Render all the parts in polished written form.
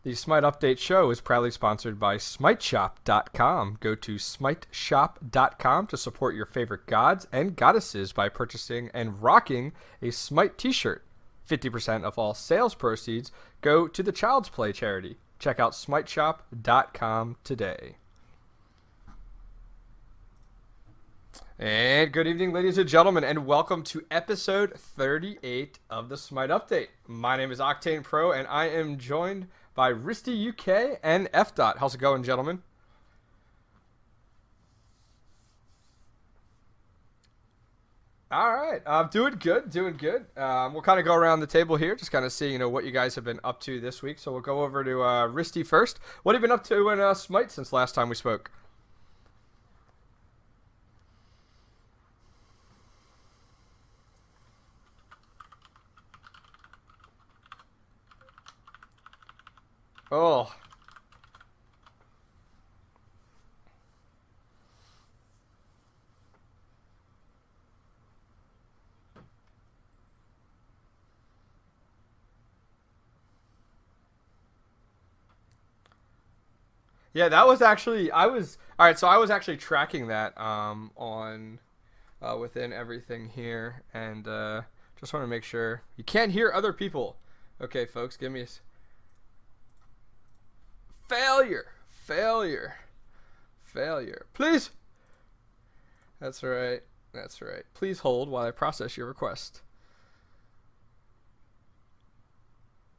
The Smite Update show is proudly sponsored by SmiteShop.com. Go to SmiteShop.com to support your favorite gods and goddesses by purchasing and rocking a Smite t-shirt. 50% of all sales proceeds go to the Child's Play charity. Check out SmiteShop.com today. And good evening, ladies and gentlemen, and welcome to episode 38 of the Smite Update. My name is Octane Pro, and I am joined by Risty UK and F. How's it going, gentlemen? All right, doing good. We'll kind of go around the table here, just kind of see, what you guys have been up to this week. So we'll go over to Risty first. What have you been up to in Smite since last time we spoke? Oh. Yeah, that was actually all right, so I was actually tracking that on within everything here, and just want to make sure you can't hear other people. Okay, folks, give me a failure. Please. That's right. Please hold while I process your request.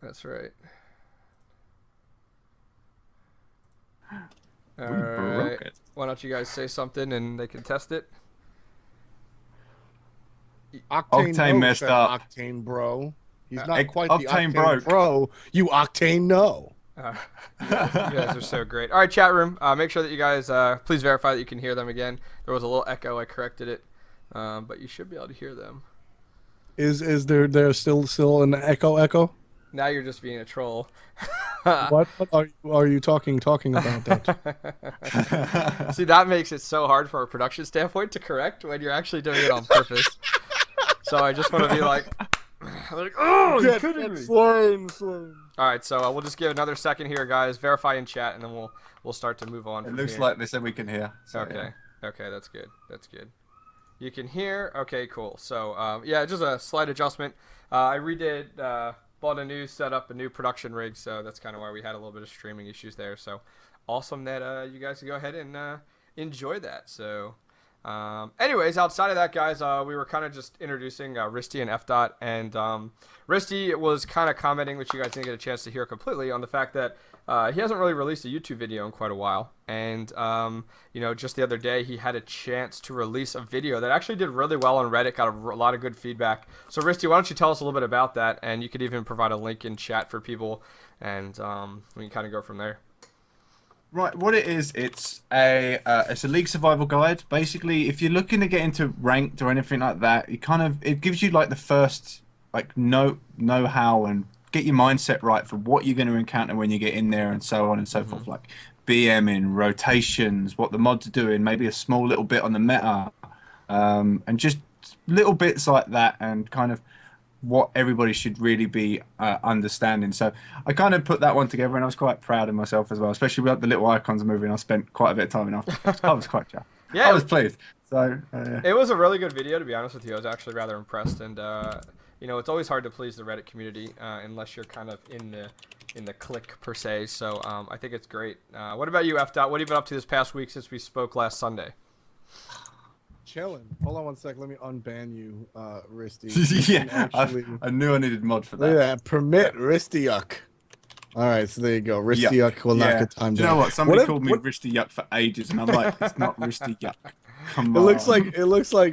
That's right. All right. Why don't you guys say something and they can test it? Octane messed up. Octane bro. He's not Octane quite the Octane broke. bro. You Octane no. You guys are so great. All right, chat room. Make sure that you guys please verify that you can hear them again. There was a little echo. I corrected it, but you should be able to hear them. Is there still an echo? Now you're just being a troll. What are you talking about that? See, that makes it so hard from a production standpoint to correct when you're actually doing it on purpose. So I just want to be like, oh, you're kidding me. Slime. All right, so we'll just give another second here, guys. Verify in chat, and then we'll start to move on. It from looks here. like they said we can hear. So, Okay. Okay, that's good. You can hear. Okay, cool. So yeah, just a slight adjustment. I redid. Bought a new setup, a new production rig, so that's kind of why we had a little bit of streaming issues there. So awesome that you guys can go ahead and enjoy that. So anyways, outside of that, guys, we were kind of just introducing Risty and F. And Risty was kind of commenting, which you guys didn't get a chance to hear completely, on the fact that he hasn't really released a YouTube video in quite a while. And, just the other day, he had a chance to release a video that actually did really well on Reddit, got a lot of good feedback. So, Risty, why don't you tell us a little bit about that? And you could even provide a link in chat for people, and we can kind of go from there. Right, what it is, it's a League survival guide. Basically, if you're looking to get into ranked or anything like that, it gives you like the first know how and get your mindset right for what you're going to encounter when you get in there and so on and so forth, like BMing, rotations, what the mods are doing, maybe a small little bit on the meta, and just little bits like that, and kind of what everybody should really be understanding. So I kind of put that one together, and I was quite proud of myself as well, especially with the little icons moving. I spent quite a bit of time in after. I was quite chuffed. Yeah, I was pleased. So it was a really good video, to be honest with you. I was actually rather impressed, and it's always hard to please the Reddit community unless you're kind of in the clique per se. So I think it's great. What about you, F. What have you been up to this past week since we spoke last Sunday? Chilling. Hold on one sec. Let me unban you, Risty. Yeah, I knew I needed mod for that. Look at that. Permit Ristyuk. All right, so there you go. Ristyuk will not get time. Do you know what? Somebody called me Ristyuk for ages, and I'm like, it's not Ristyuk. Come on. It looks like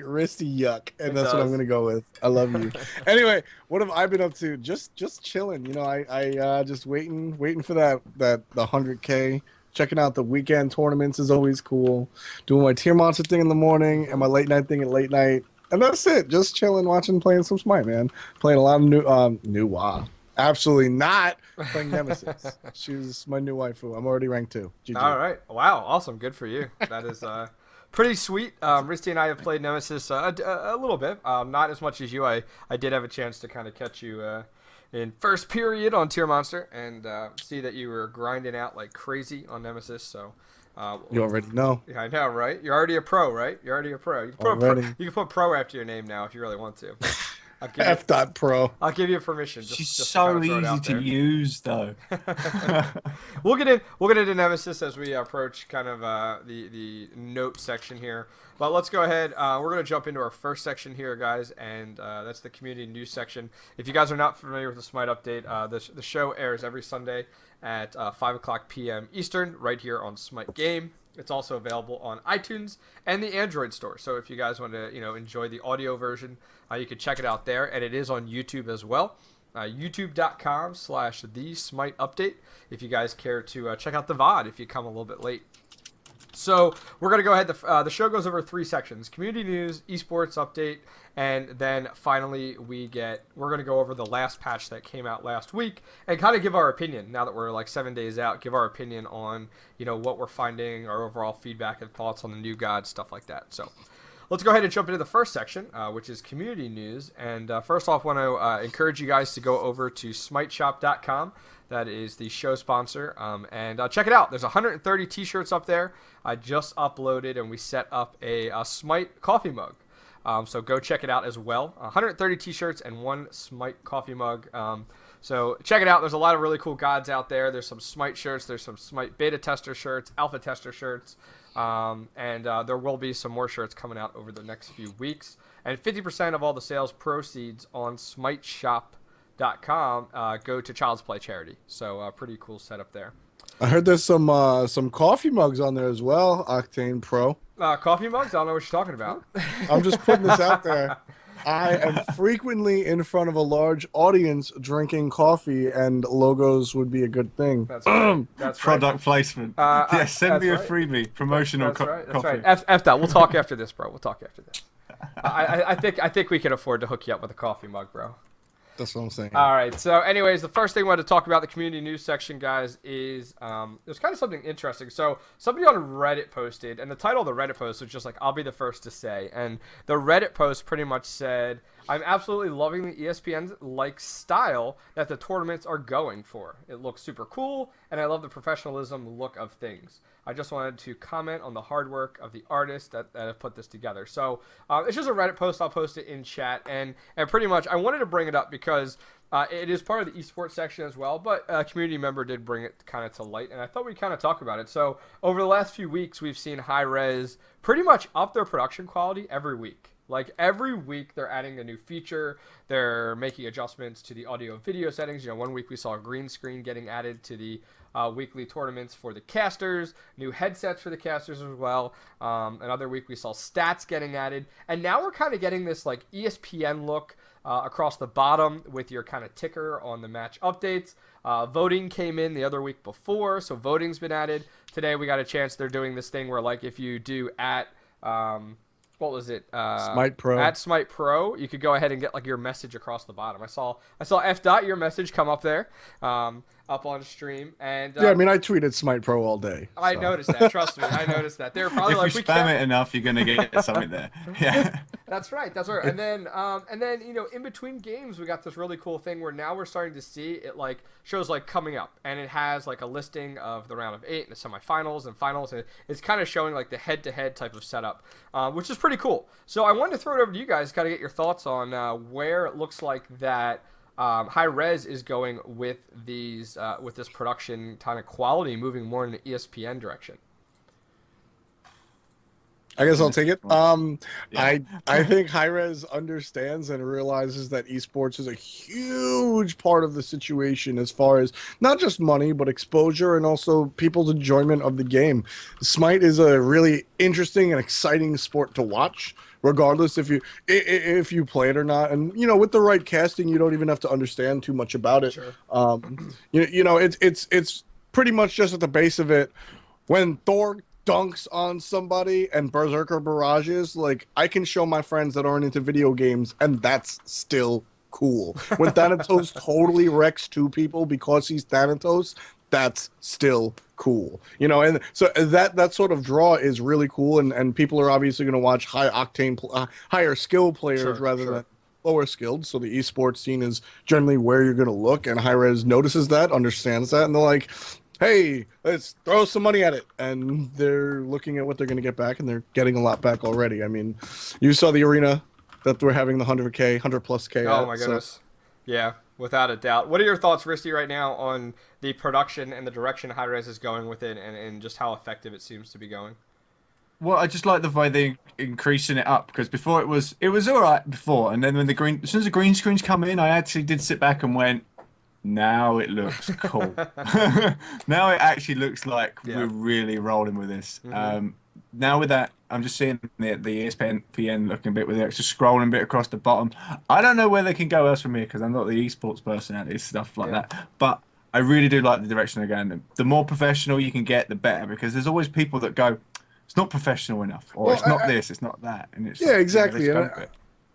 Risty Yuck, and that's what I'm gonna go with. I love you. Anyway, what have I been up to? Just chilling. I just waiting for that the 100K. Checking out the weekend tournaments is always cool. Doing my tier monster thing in the morning and my late night thing at late night, and that's it. Just chilling, playing some Smite, man. Playing a lot of new WoW. Absolutely not playing Nemesis. She's my new waifu. I'm already ranked 2. GG. All right. Wow. Awesome. Good for you. That is pretty sweet. Risty and I have played Nemesis a little bit. Not as much as you. I did have a chance to kind of catch you in first period on Tier Monster, and see that you were grinding out like crazy on Nemesis. So You already know. yeah, I know, right? You're already a pro, right? You're already a pro. You can put Already. you can put pro after your name now if you really want to. I'll give you, F. Dot Pro. I'll give you permission. She's Just to so kind of throw it easy out to there. use, though. We'll get into Nemesis as we approach kind of the note section here. But let's go ahead. We're going to jump into our first section here, guys, and that's the community news section. If you guys are not familiar with the Smite Update, the show airs every Sunday at 5 o'clock p.m. Eastern, right here on Smite Game. It's also available on iTunes and the Android store. So if you guys want to, enjoy the audio version, you can check it out there, and it is on YouTube as well. YouTube.com/TheSmiteUpdate if you guys care to check out the VOD if you come a little bit late. So we're going to go ahead. The show goes over 3 sections: community news, esports update, and then finally we're going to go over the last patch that came out last week and kind of give our opinion. Now that we're like 7 days out, give our opinion on what we're finding, our overall feedback and thoughts on the new gods, stuff like that. So let's go ahead and jump into the first section, which is community news. And first off, I want to encourage you guys to go over to SmiteShop.com. That is the show sponsor. And check it out. There's 130 t-shirts up there. I just uploaded and we set up a Smite coffee mug. So go check it out as well. 130 t-shirts and 1 Smite coffee mug. So check it out. There's a lot of really cool gods out there. There's some Smite shirts. There's some Smite beta tester shirts, alpha tester shirts. And there will be some more shirts coming out over the next few weeks. And 50% of all the sales proceeds on SmiteShop.com go to Child's Play charity. So pretty cool setup there. I heard there's some coffee mugs on there as well, Octane Pro. Coffee mugs? I don't know what you're talking about. I'm just putting this out there. I am frequently in front of a large audience drinking coffee, and logos would be a good thing. That's right. That's Product placement. Send me a freebie. Promotional that's coffee. Right. F that. We'll talk after this, bro. We'll talk after this. I think we can afford to hook you up with a coffee mug, bro. That's what I'm saying. All right. So, anyways, the first thing I wanted to talk about the community news section, guys, is there's kind of something interesting. So, somebody on Reddit posted, and the title of the Reddit post was just like, "I'll be the first to say." And the Reddit post pretty much said, "I'm absolutely loving the ESPN-like style that the tournaments are going for. It looks super cool, and I love the professionalism look of things. I just wanted to comment on the hard work of the artists that have put this together." So it's just a Reddit post. I'll post it in chat. And pretty much I wanted to bring it up because it is part of the esports section as well. But a community member did bring it kind of to light. And I thought we'd kind of talk about it. So over the last few weeks, we've seen Hi-Rez pretty much up their production quality every week. Like every week they're adding a new feature. They're making adjustments to the audio and video settings. One week we saw a green screen getting added to the weekly tournaments for the casters, new headsets for the casters as well. Another week we saw stats getting added. And now we're kind of getting this like ESPN look across the bottom with your kind of ticker on the match updates. Voting came in the other week before, so voting's been added. Today we got a chance. They're doing this thing where like if you do at... what was it? Smite Pro. At Smite Pro, you could go ahead and get like your message across the bottom. I saw F dot your message come up there, up on stream, and yeah, I mean I tweeted Smite Pro all day. I noticed that. Trust me, I noticed that. They were probably If you spam it enough, you're gonna get something there. Yeah. That's right. That's right. And then in between games, we got this really cool thing where now we're starting to see it like shows like coming up, and it has like a listing of the round of 8 and the semifinals and finals, and it's kind of showing like the head-to-head type of setup, which is pretty cool. So I wanted to throw it over to you guys, kind of get your thoughts on where it looks like that Hi-Rez is going with these with this production kind of quality, moving more in the ESPN direction. I guess I'll take it. Yeah. I think Hi-Rez understands and realizes that esports is a huge part of the situation as far as not just money, but exposure and also people's enjoyment of the game. Smite is a really interesting and exciting sport to watch, regardless if you play it or not. And with the right casting, you don't even have to understand too much about it. Sure. It's pretty much just at the base of it. When Thor dunks on somebody and Berserker barrages, like I can show my friends that aren't into video games, and that's still cool. When Thanatos totally wrecks 2 people because he's Thanatos, that's still cool. And so that sort of draw is really cool, and people are obviously going to watch higher skill players rather than lower skilled, so the esports scene is generally where you're going to look, and Hi-Rez notices that, understands that, and they're like, hey, let's throw some money at it. And they're looking at what they're going to get back, and they're getting a lot back already. I mean, you saw the arena that we're having the 100 plus K Oh at, my so. goodness. Yeah, without a doubt. What are your thoughts, Risty, right now on the production and the direction Hi-Rez is going with it, and just how effective it seems to be going? Well, I just like the way they're increasing it up because before it was all right before, and then as soon as the green screens come in, I actually did sit back and went, now it looks cool. Now it actually looks like Yeah. we're really rolling with this. Mhm. Now with that, I'm just seeing the ESPN looking bit with the extra scrolling bit across the bottom. I don't know where they can go else from here because I'm not the esports person at this stuff like Yeah. that. But I really do like the direction they're going. The more professional you can get, the better because there's always people that go, it's not professional enough, or Well, it's not this, it's not that, and it's Yeah, like, exactly. let's go And with it.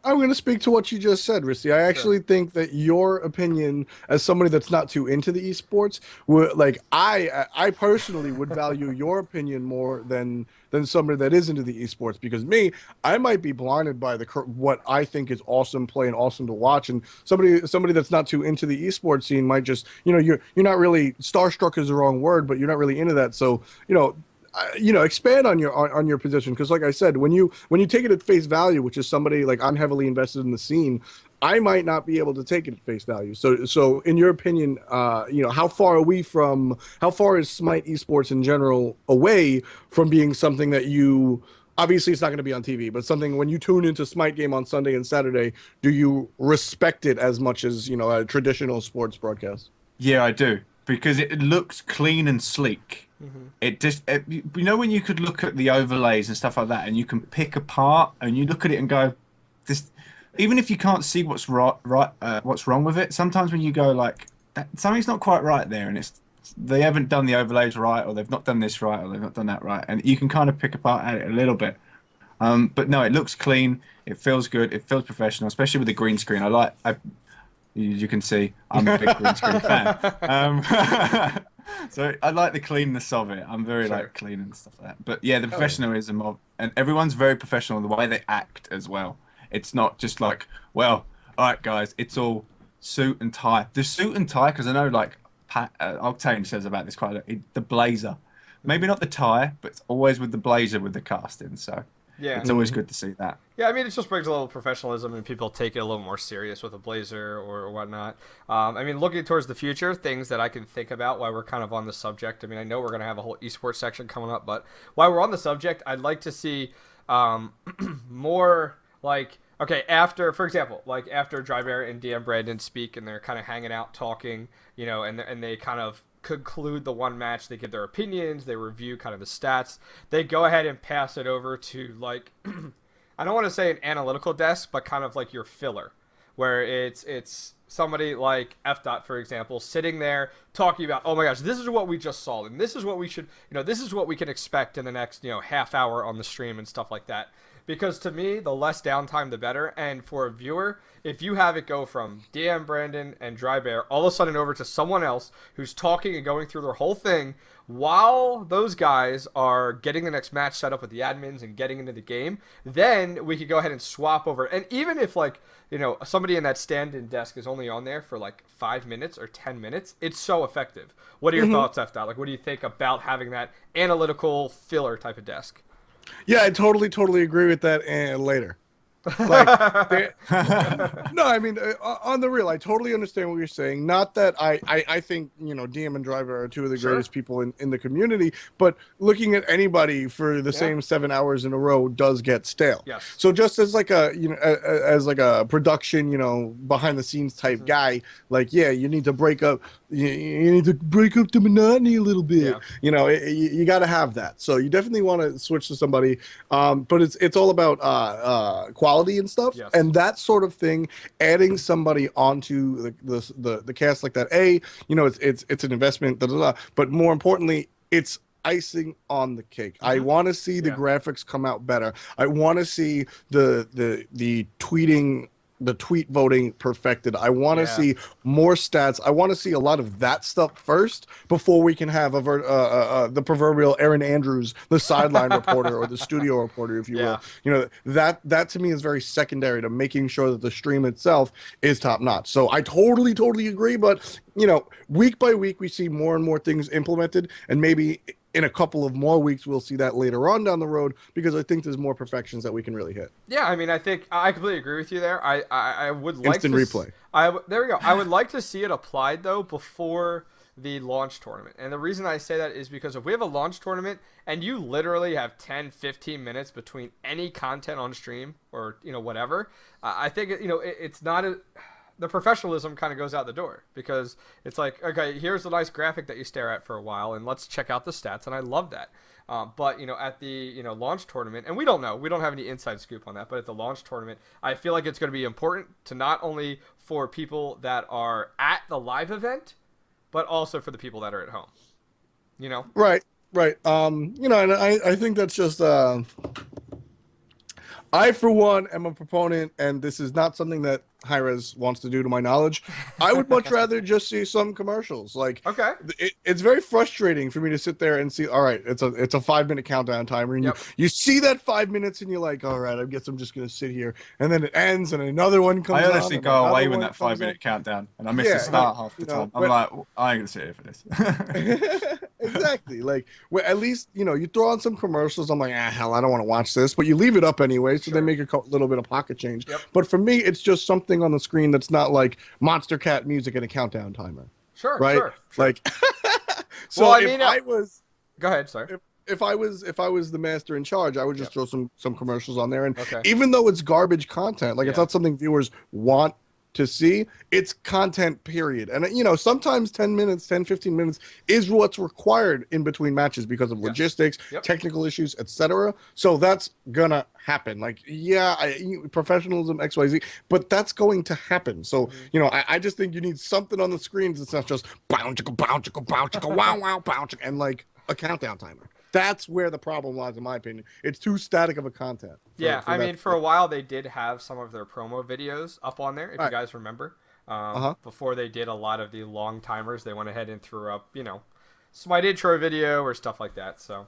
I'm going to speak to what you just said, Risty. I actually think that your opinion, as somebody that's not too into the esports, would like I personally would value your opinion more than somebody that is into the esports. Because me, I might be blinded by what I think is awesome play and awesome to watch, and somebody that's not too into the esports scene might just you're not really starstruck is the wrong word, but you're not really into that. So expand on your position, because like I said, when you take it at face value, which is somebody like I'm heavily invested in the scene, I might not be able to take it at face value. So in your opinion, how far is Smite esports in general away from being something that you, obviously it's not going to be on TV, but something when you tune into Smite game on Sunday and Saturday, do you respect it as much as a traditional sports broadcast? Yeah, I do because it looks clean and sleek. Mhm. When you could look at the overlays and stuff like that, and you can pick apart, and you look at it and go, this. Even if you can't see what's what's wrong with it, sometimes when you go like, something's not quite right there, and they haven't done the overlays right, or they've not done this right, or they've not done that right, and you can kind of pick apart at it a little bit. But no, it looks clean. It feels good. It feels professional, especially with the green screen. You can see I'm a big green screen fan. So I like the cleanness of it. I'm very Sure. like clean and stuff like that. But yeah, the professionalism of, and everyone's very professional in the way they act as well. It's not just like, well, all right, guys, it's all suit and tie. The suit and tie, because I know like Octane says about this quite a lot, the blazer. Maybe not the tie, but it's always with the blazer with the casting. So Yeah. it's always good to see that. Yeah, I mean, it just brings a little professionalism and people take it a little more serious with a blazer or whatnot. I mean, looking towards the future, things that I can think about while we're kind of on the subject. I mean, I know we're going to have a whole esports section coming up, but while we're on the subject, I'd like to see more like, okay, for example, like after Drybear and DM Brandon speak and they're kind of hanging out talking, and they kind of conclude the one match, they give their opinions, they review kind of the stats, they go ahead and pass it over to like I don't want to say an analytical desk, but kind of like your filler, where it's somebody like F dot, for example, sitting there talking about, oh my gosh, this is what we just saw, and this is what we should, this is what we can expect in the next half hour on the stream and stuff like that. Because to me, the less downtime, the better. And for a viewer, if you have it go from DM Brandon and Drybear all of a sudden over to someone else who's talking and going through their whole thing while those guys are getting the next match set up with the admins and getting into the game, then we could go ahead and swap over. And even if like, somebody in that stand-in desk is only on there for like 5 minutes or 10 minutes, it's so effective. What are your thoughts, F. Like, what do you think about having that analytical filler type of desk? Yeah, I totally agree with that. And later, like, no, I mean, on the real, I totally understand what you're saying. Not that I think DM and Driver are two of the greatest people in the community, but looking at anybody for the same 7 hours in a row does get stale. Yes. So just as like as like a production, behind the scenes type guy, like, yeah, you need to break up. You need to break up the monotony a little bit. Yeah. You got to have that. So you definitely want to switch to somebody. But it's all about quality and stuff. Yes. And that sort of thing, adding somebody onto the cast like that. It's an investment. But more importantly, it's icing on the cake. I want to see the graphics come out better. I want to see the tweeting the tweet voting perfected. I want to Yeah. see more stats. I want to see a lot of that stuff first before we can have the proverbial Aaron Andrews, the sideline reporter or the studio reporter, if you Yeah. will. You know, that to me is very secondary to making sure that the stream itself is top notch. So I totally agree. But you know, week by week we see more and more things implemented, and maybe in a couple of more weeks we'll see that later on down the road, because I think there's more perfections that we can really hit. Yeah, I mean, I think I completely agree with you there. I would like Instant to replay. There we go. I would like to see it applied though before the launch tournament. And the reason I say that is because if we have a launch tournament and you literally have 10, 15 minutes between any content on stream or, you know, whatever, I think, you know, it's not the professionalism kind of goes out the door, because it's like, okay, here's a nice graphic that you stare at for a while and let's check out the stats. And I love that. But, you know, at the, you know, launch tournament, and we don't have any inside scoop on that, but at the launch tournament, I feel like it's going to be important to not only for people that are at the live event, but also for the people that are at home, you know? Right. You know, and I think that's just, I, for one, am a proponent, and this is not something that Hi-Rez wants to do, to my knowledge. I would much rather just see some commercials. Like, Okay. It's very frustrating for me to sit there and see, all right, it's a 5-minute countdown timer, and you see that 5 minutes, and you're like, all right, I guess I'm just gonna sit here, and then it ends, and another one comes I on. honestly and go away another when one that comes 5-minute on. countdown, and I miss Yeah, the start half the you know, time. I'm like, I ain't gonna sit here for this. Exactly. Like, well, at least, you know, you throw on some commercials. I'm like, hell, I don't want to watch this, but you leave it up anyway, so Sure. they make a little bit of pocket change. Yep. But for me, it's just something on the screen that's not like Monster Cat music and a countdown timer. Sure. Right? Sure. Like, so Well, I if mean, I was, go ahead. Sorry. if I was the master in charge, I would just throw some commercials on there, and Okay. even though it's garbage content, like it's Yeah. not something viewers want to see, it's content, period. And you know, sometimes 10 minutes, 10, 15 minutes is what's required in between matches because of logistics, technical issues, etc. So that's gonna happen. Like, professionalism, XYZ, but that's going to happen. So, you know, I just think you need something on the screens that's not just bow chicka bow chicka bow chicka wow wow bow chicka and like a countdown timer. That's where the problem lies, in my opinion. It's too static of a content. I mean, for a while they did have some of their promo videos up on there, if you guys remember. Before they did a lot of the long timers, they went ahead and threw up, you know, Smite intro video or stuff like that. So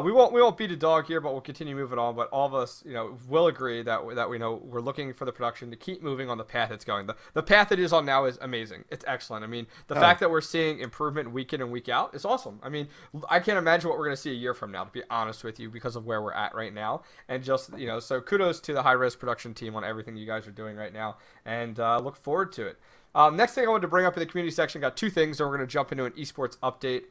we won't beat a dog here, but we'll continue moving on. But all of us, you know, will agree that we know we're looking for the production to keep moving on the path it's going. The path it is on now is amazing. It's excellent. I mean, the fact that we're seeing improvement week in and week out is awesome. I mean, I can't imagine what we're going to see a year from now, to be honest with you, because of where we're at right now. And just, you know, so kudos to the Hi-Rez production team on everything you guys are doing right now, and look forward to it. Next thing I wanted to bring up in the community section, got two things, and we're going to jump into an esports update.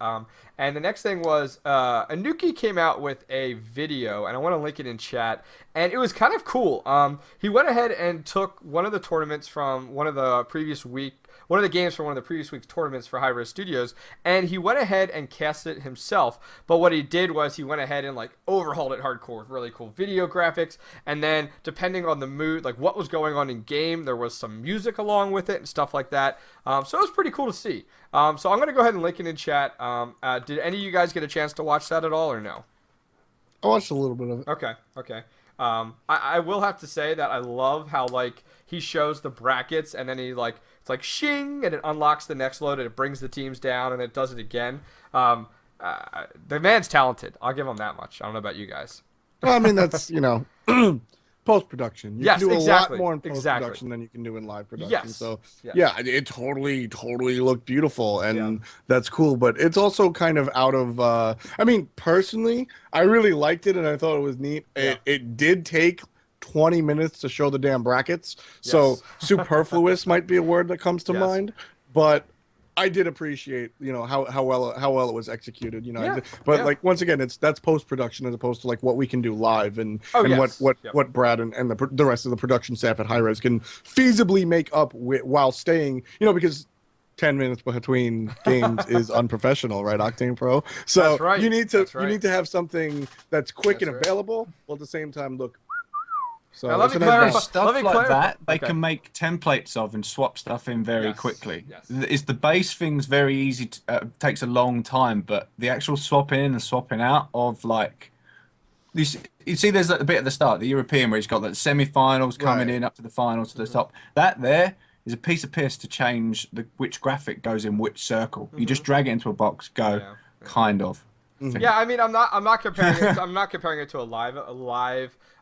And the next thing was Anuki came out with a video, and I want to link it in chat, and it was kind of cool. He went ahead and took one of the tournaments from one of the previous games from one of the previous week's tournaments for Hi-Rez Studios, and he went ahead and cast it himself. But what he did was he went ahead and like overhauled it hardcore with really cool video graphics, and then depending on the mood, like what was going on in game, there was some music along with it and stuff like that. So it was pretty cool to see. So I'm going to go ahead and link it in chat. Did any of you guys get a chance to watch that at all, or no? I watched a little bit of it. Okay. I will have to say that I love how like he shows the brackets, and then he like it's like shing, and it unlocks the next load, and it brings the teams down, and it does it again. The man's talented. I'll give him that much. I don't know about you guys. Well, I mean, that's, you know, post-production. You can do a lot more in post-production than you can do in live production. Yes. So, yeah, it totally looked beautiful, and that's cool. But it's also kind of out of, I mean, personally, I really liked it, and I thought it was neat. Yeah. It did take 20 minutes to show the damn brackets. So superfluous might be a word that comes to mind, but I did appreciate, you know, how well it was executed, you know. But like, once again, that's post-production as opposed to like what we can do live, and what Brad and the rest of the production staff at Hi-Rez can feasibly make up with, while staying, you know, because 10 minutes between games is unprofessional, right, Octane Pro? So you need to have something that's quick and available, while at the same time look. So now, let me clarify. Stuff like that they can make templates of and swap stuff in very quickly. Is the base things very easy? Takes a long time, but the actual swapping in and swapping out of like you see, there's like the bit at the start, the European, where he's got like the semi-finals coming Right. in up to the finals to the top. That there is a piece of piss to change which graphic goes in which circle. You just drag it into a box, go, Yeah. kind of Yeah, thing. I mean, I'm not comparing it. I'm not comparing it to a live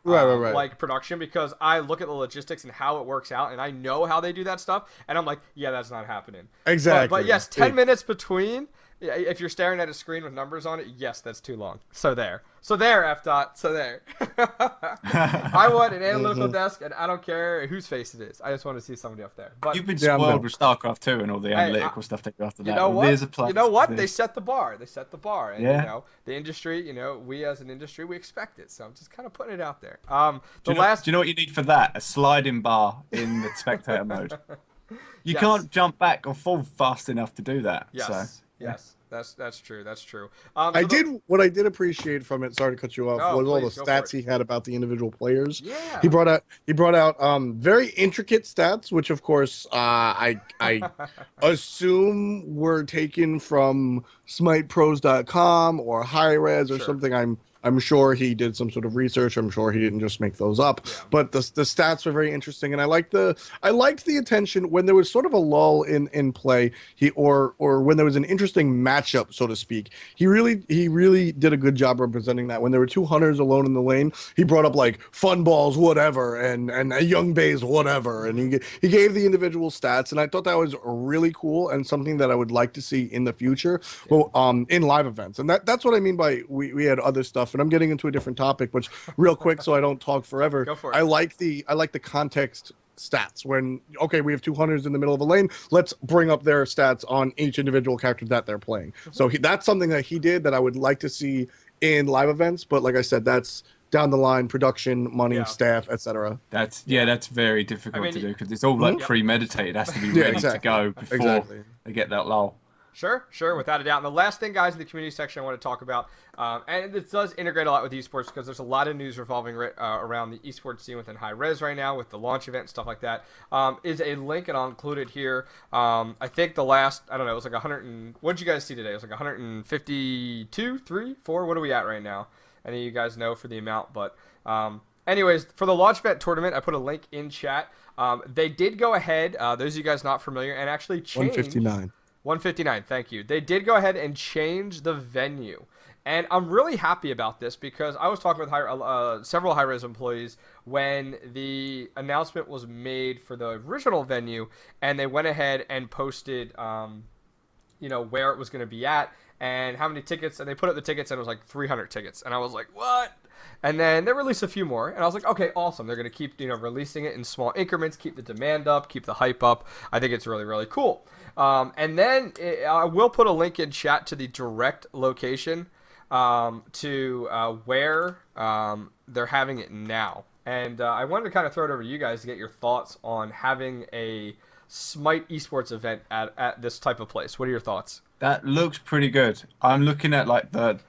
Right. like production because I look at the logistics and how it works out, and I know how they do that stuff, and I'm like, yeah, that's not happening. But Exactly. yes, 10 minutes between. Yeah, if you're staring at a screen with numbers on it, yes, that's too long. So there, F dot. So there. I want an analytical Mhm. desk, and I don't care whose face it is. I just want to see somebody up there. But You've been Yeah, I'm spoiled down. with StarCraft 2 and all the hey, analytical stuff they do after you that. know Well, there's what? a plus. You know what? They There's, set the bar. They set the bar, and yeah. the industry. We as an industry, we expect it. So I'm just kind of putting it out there. Do The you know, last. do you know what you need for that? A sliding bar in the spectator mode. You Yes. can't jump back or fall fast enough to do that. Yes. So, Yes. That's true. That's true. What I did appreciate from it, sorry to cut you off, Oh, was all the please, go for it. stats he had about the individual players. Yeah. He brought out very intricate stats, which of course I assume were taken from SmitePros.com or Hi-Rez or Sure. something. I'm sure he did some sort of research. I'm sure he didn't just make those up. Yeah. But the stats were very interesting, and I liked the attention when there was sort of a lull in play. Or when there was an interesting matchup, so to speak. He really did a good job representing that. When there were two hunters alone in the lane, he brought up like fun balls, whatever, and a young bays, whatever, and he gave the individual stats, and I thought that was really cool and something that I would like to see in the future. Well, in live events, and that's what I mean by we had other stuff, and I'm getting into a different topic, which real quick so I don't talk forever. Go for it. I like the context stats when okay we have two hunters in the middle of a lane, let's bring up their stats on each individual character that they're playing. So that's something that he did that I would like to see in live events, but like I said, that's down the line, production, money, Yeah. staff, etc. that's very difficult I mean, to do because it's all like Yep. premeditated. It has to be Yeah, ready exactly. to go before Exactly. they get that lull. Sure, without a doubt. And the last thing, guys, in the community section I want to talk about, and this does integrate a lot with esports because there's a lot of news revolving around the esports scene within Hi-Rez right now with the launch event and stuff like that, is a link, and I'll include it here. I think the last, I don't know, it was like 100 and, what did you guys see today? It was like 152, 3, 4? What are we at right now? Any of you guys know for the amount, but anyways, for the launch event tournament, I put a link in chat. They did go ahead, those of you guys not familiar, and actually change 159. 159, thank you. They did go ahead and change the venue. And I'm really happy about this because I was talking with several Hi-Rez employees when the announcement was made for the original venue, and they went ahead and posted, where it was going to be at and how many tickets, and they put up the tickets, and it was like 300 tickets. And I was like, what? And then they released a few more, and I was like, okay, awesome. They're going to keep, releasing it in small increments, keep the demand up, keep the hype up. I think it's really, really cool. And then I will put a link in chat to the direct location to where they're having it now. And I wanted to kind of throw it over to you guys to get your thoughts on having a Smite esports event at this type of place. What are your thoughts? That looks pretty good. I'm looking at like the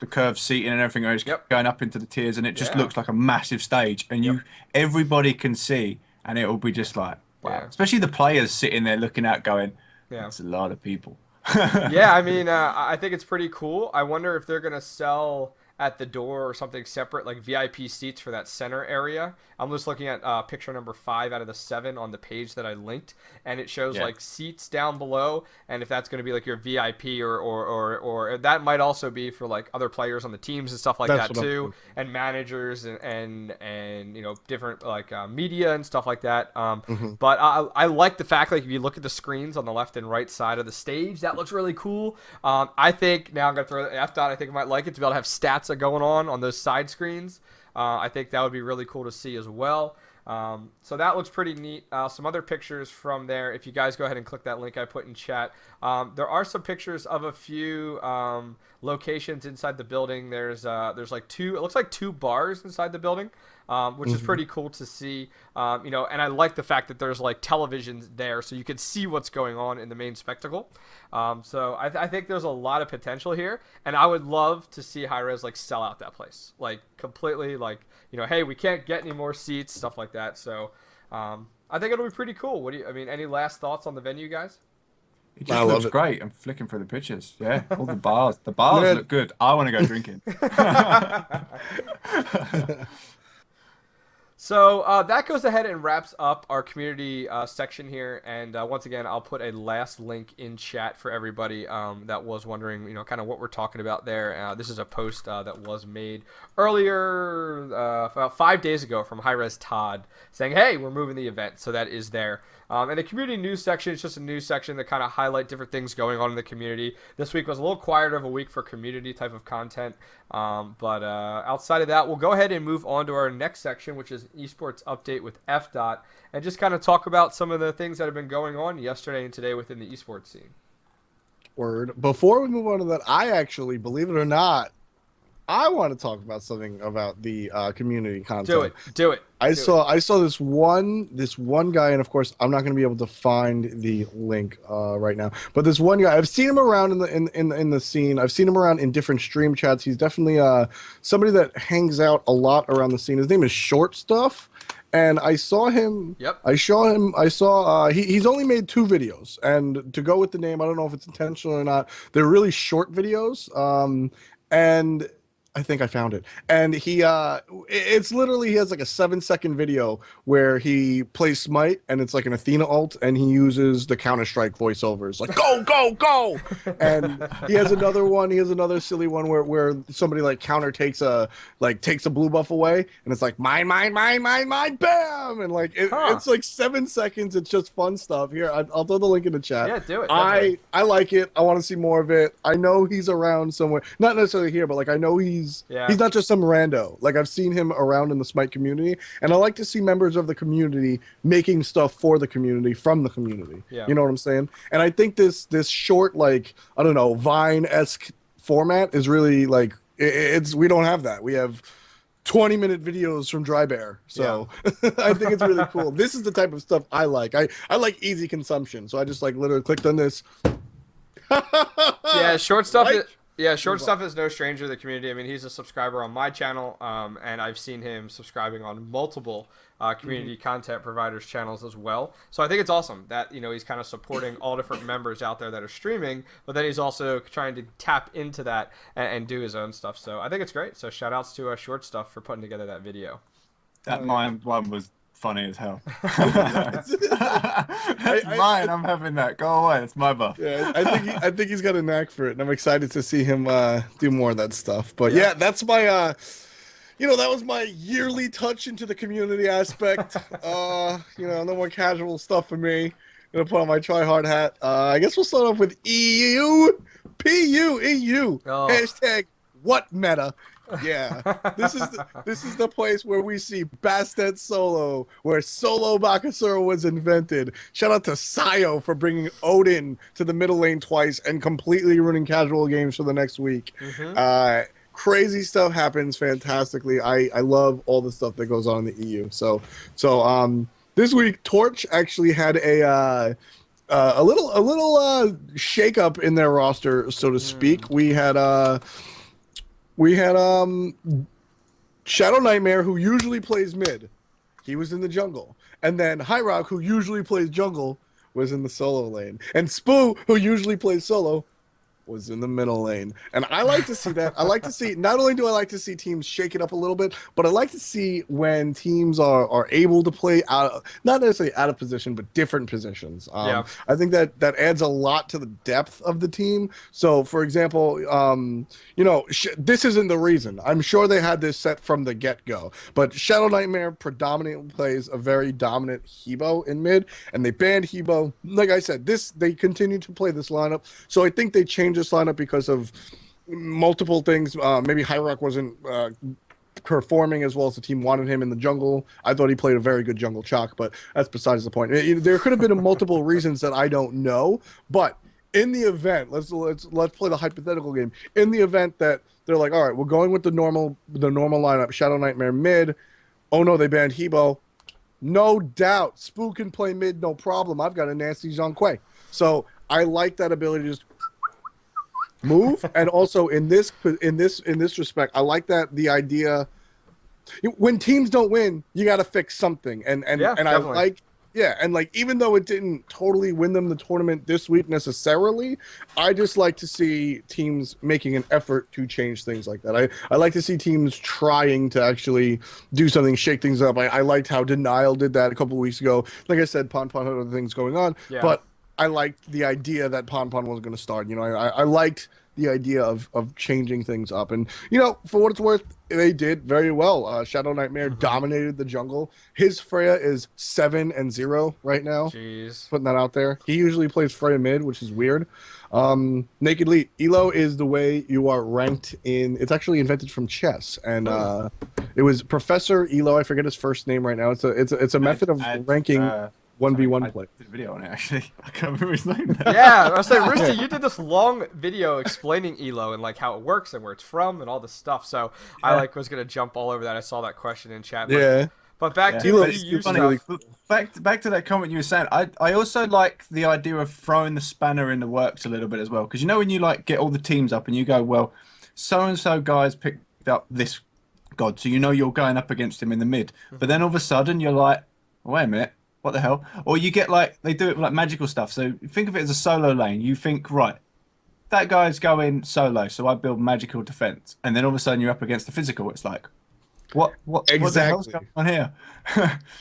curved seating and everything, where it's Yep. going up into the tiers, and it just Yeah. looks like a massive stage, and everybody can see, and it will be just like wow. Yeah. Especially the players sitting there looking out, going, Yeah. "That's a lot of people." Yeah, I mean, I think it's pretty cool. I wonder if they're going to sell at the door or something separate, like VIP seats for that center area. I'm just looking at picture number 5 out of the 7 on the page that I linked, and it shows like seats down below, and if that's going to be like your VIP or that might also be for like other players on the teams and stuff like That's that what I'm too, thinking. and managers and different like media and stuff like that. But I like the fact, like, if you look at the screens on the left and right side of the stage, that looks really cool. I think now I'm gonna throw the F dot. I think I might like it to be able to have stats going on those side screens. I think that would be really cool to see as well. So that looks pretty neat. Some other pictures from there. If you guys go ahead and click that link I put in chat, there are some pictures of a few locations inside the building. There's like 2. It looks like 2 bars inside the building, which is pretty cool to see. And I like the fact that there's like televisions there, so you can see what's going on in the main spectacle. So I think there's a lot of potential here, and I would love to see Hi-Rez like sell out that place, like completely, like, hey, we can't get any more seats, stuff like that. So I think it'll be pretty cool. Any last thoughts on the venue, guys? It I just love looks it. great. I'm flicking through the pictures. Yeah, all the bars. The bars Man. look good. I want to go drinking. So that goes ahead and wraps up our community section here. And once again, I'll put a last link in chat for everybody that was wondering, kind of what we're talking about there. This is a post that was made earlier, about 5 days ago, from Hi-Rez Todd, saying, "Hey, we're moving the event." So that is there. And the community news section is just a news section that kind of highlight different things going on in the community. This week was a little quieter of a week for community type of content. But outside of that, we'll go ahead and move on to our next section, which is Esports Update with F. And just kind of talk about some of the things that have been going on yesterday and today within the esports scene. Word. Before we move on to that, I actually, believe it or not, I want to talk about something about the community content. Do it. I saw this one guy, and of course I'm not going to be able to find the link right now. But this one guy, I've seen him around in the scene. I've seen him around in different stream chats. He's definitely somebody that hangs out a lot around the scene. His name is Short Stuff, and I saw him. Yep. He's only made 2 videos, and to go with the name, I don't know if it's intentional or not. They're really short videos, and I think I found it. And it's literally, he has like a 7-second video where he plays Smite, and it's like an Athena ult, and he uses the Counter-Strike voiceovers, like, go, go, go! And he has another silly one where somebody like takes a blue buff away, and it's like, mine, bam! And like, it's like 7 seconds, it's just fun stuff. Here, I'll throw the link in the chat. Yeah, do it. I like it. I want to see more of it. I know he's around somewhere. Not necessarily here, but like, I know he's not just some rando. Like, I've seen him around in the Smite community, and I like to see members of the community making stuff for the community from the community. Yeah. You know what I'm saying? And I think this short, like, I don't know, Vine-esque format is really like, we don't have that. We have 20-minute videos from Dry Bear. So I think it's really cool. This is the type of stuff I like. I like easy consumption. So I just like literally clicked on this. Yeah, Short Stuff. Short Stuff is no stranger to the community. I mean, he's a subscriber on my channel, and I've seen him subscribing on multiple community content providers' channels as well. So I think it's awesome that he's kind of supporting all different members out there that are streaming, but then he's also trying to tap into that and do his own stuff. So I think it's great. So shout outs to Short Stuff for putting together that video. That mine one was funny as hell. It's mine. I'm having that. Go away. It's my buff. Yeah, I think he's got a knack for it, and I'm excited to see him do more of that stuff. But yeah, that's my that was my yearly touch into the community aspect. No more casual stuff for me. Gonna put on my try hard hat. I guess we'll start off with EU. Oh. Hashtag what meta. Yeah, this is the place where we see Bastet Solo, where Solo Bakasura was invented. Shout out to Sayo for bringing Odin to the middle lane twice and completely ruining casual games for the next week. Crazy stuff happens fantastically. I love all the stuff that goes on in the EU. So this week Torch actually had a little shake up in their roster, so to speak. We had Shadow Nightmare, who usually plays mid. He was in the jungle. And then Hi-Rock, who usually plays jungle, was in the solo lane. And Spoo, who usually plays solo, was in the middle lane. And I like to see that. I like to see, not only do I like to see teams shake it up a little bit, but I like to see when teams are able to play not necessarily out of position, but different positions. I think that adds a lot to the depth of the team. So, for example, this isn't the reason. I'm sure they had this set from the get-go. But Shadow Nightmare predominantly plays a very dominant Hebo in mid, and they banned Hebo. Like I said, they continue to play this lineup. So I think they changed this lineup because of multiple things. Maybe Hi-Rock wasn't performing as well as the team wanted him in the jungle. I thought he played a very good jungle chalk, but that's besides the point. There could have been multiple reasons that I don't know, but in the event, let's play the hypothetical game. In the event that they're like, all right, we're going with the normal lineup, Shadow Nightmare mid. Oh no, they banned Hebo. No doubt, Spoo can play mid, no problem. I've got a nasty Zhong Kui. So I like that ability to just move. And also in this respect, I like that the idea when teams don't win, you got to fix something. And I Yeah, and like even though it didn't totally win them the tournament this week necessarily, I just like to see teams making an effort to change things like that. I like to see teams trying to actually do something, shake things up. I liked how Denial did that a couple of weeks ago. Like I said, Pon Pon had other things going on, Yeah. but I liked the idea that Pon Pon was going to start. You know, I liked the idea of changing things up. And, you know, for what it's worth, they did very well. Shadow Nightmare dominated the jungle. His Freya is 7-0 right now. Jeez. Putting that out there. He usually plays Freya mid, which is weird. Naked Elite. Elo is the way you are ranked in... It's actually invented from chess. And it was Professor Elo. I forget his first name right now. It's a method of ranking 1v1 play. I did a video on it, actually. I can't remember his name now. Yeah, I was saying, Risty, you did this long video explaining Elo and like how it works and where it's from and all this stuff. So I like was gonna jump all over that. I saw that question in chat. But back to the EU stuff. Really, back to that comment you were saying. I also like the idea of throwing the spanner in the works a little bit as well, because you know when you like get all the teams up and you go, well, so and so guys picked up this god, so you know you're going up against him in the mid. But then all of a sudden you're like, wait a minute. What the hell? Or you get like, they do it with like magical stuff. So think of it as a solo lane. You think, right, that guy's going solo, so I build magical defense. And then all of a sudden you're up against the physical. It's like, what the hell's going on here?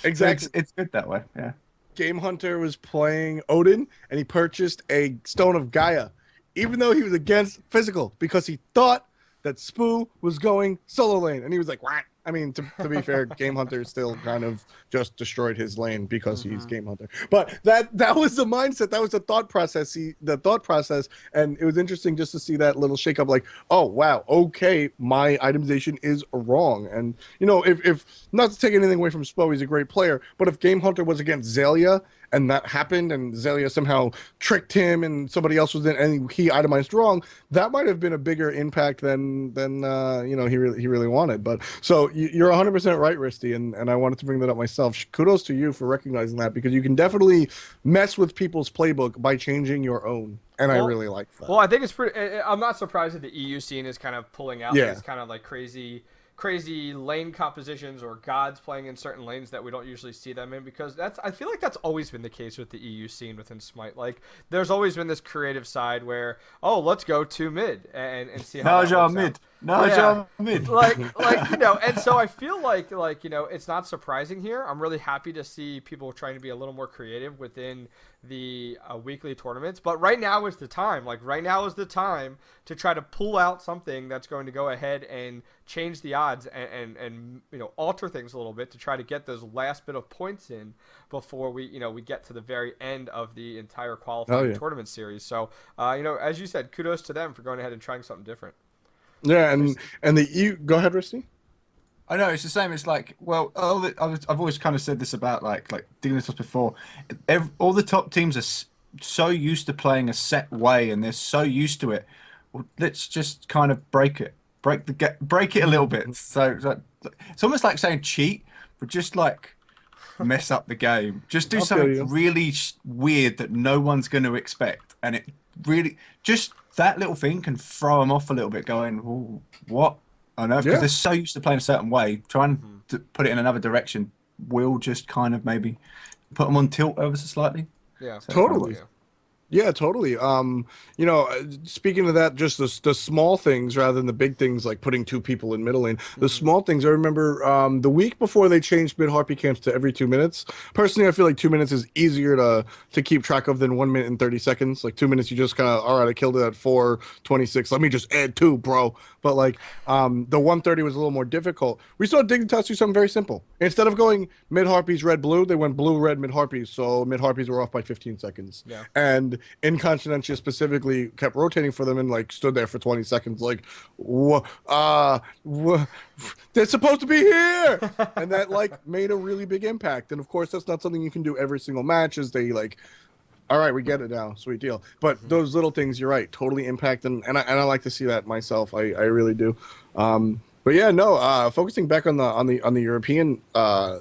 Exactly. So it's good that way, yeah. Game Hunter was playing Odin, and he purchased a Stone of Gaia, even though he was against physical, because he thought that Spoo was going solo lane. And he was like, what? I mean, to be fair, Game Hunter still kind of just destroyed his lane because he's Game Hunter. But that was the mindset. That was the thought process. And it was interesting just to see that little shakeup. Like, oh wow, okay, my itemization is wrong. And you know, if not to take anything away from Spo, he's a great player. But if Game Hunter was against Zelia and that happened, and Zelia somehow tricked him, and somebody else was in, and he itemized wrong, that might have been a bigger impact than you know he really wanted. But so you're 100% right, Risty, and I wanted to bring that up myself. Kudos to you for recognizing that, because you can definitely mess with people's playbook by changing your own, and I really like that. Well, I think it's pretty. I'm not surprised that the EU scene is kind of pulling out these kind of like crazy lane compositions or gods playing in certain lanes that we don't usually see them in, because I feel like that's always been the case with the EU scene within Smite. Like there's always been this creative side where, oh, let's go to mid and see how that works out. Mid. like you know, and so I feel like you know, it's not surprising here. I'm really happy to see people trying to be a little more creative within the weekly tournaments, but right now is the time. Like right now is the time to try to pull out something that's going to go ahead and change the odds and you know, alter things a little bit to try to get those last bit of points in before we get to the very end of the entire qualifying tournament series. So you know, as you said, kudos to them for going ahead and trying something different. Yeah, and the EU. Go ahead, Risty. I know it's the same. It's like, well, I've always kind of said this about like dealing with this before. All the top teams are so used to playing a set way, and they're so used to it. Well, let's just kind of break it a little bit. So it's almost like saying cheat, but just like mess up the game. Just do something really weird that no one's going to expect, and it really just that little thing can throw them off a little bit. Going, ooh, what? I know, because they're so used to playing a certain way. Trying to put it in another direction will just kind of maybe put them on tilt ever so slightly. Yeah, so totally. Yeah, totally. You know, speaking of that, just the small things rather than the big things, like putting two people in middle lane. The small things, I remember the week before they changed mid Harpy camps to every 2 minutes. Personally, I feel like 2 minutes is easier to keep track of than 1 minute and 30 seconds. Like 2 minutes, you just kind of, all right, I killed it at 4:26. Let me just add 2, bro. But like the 130 was a little more difficult. We saw Dignitas do something very simple. Instead of going mid Harpies, red, blue, they went blue, red, mid Harpies. So mid Harpies were off by 15 seconds. Yeah. And Incontinentia specifically kept rotating for them and like stood there for 20 seconds like, they're supposed to be here. And that like made a really big impact. And of course, that's not something you can do every single match. As they like, all right, we get it now, sweet deal. But those little things, you're right, totally impact, and I like to see that myself. I really do. But yeah, no. Focusing back on the European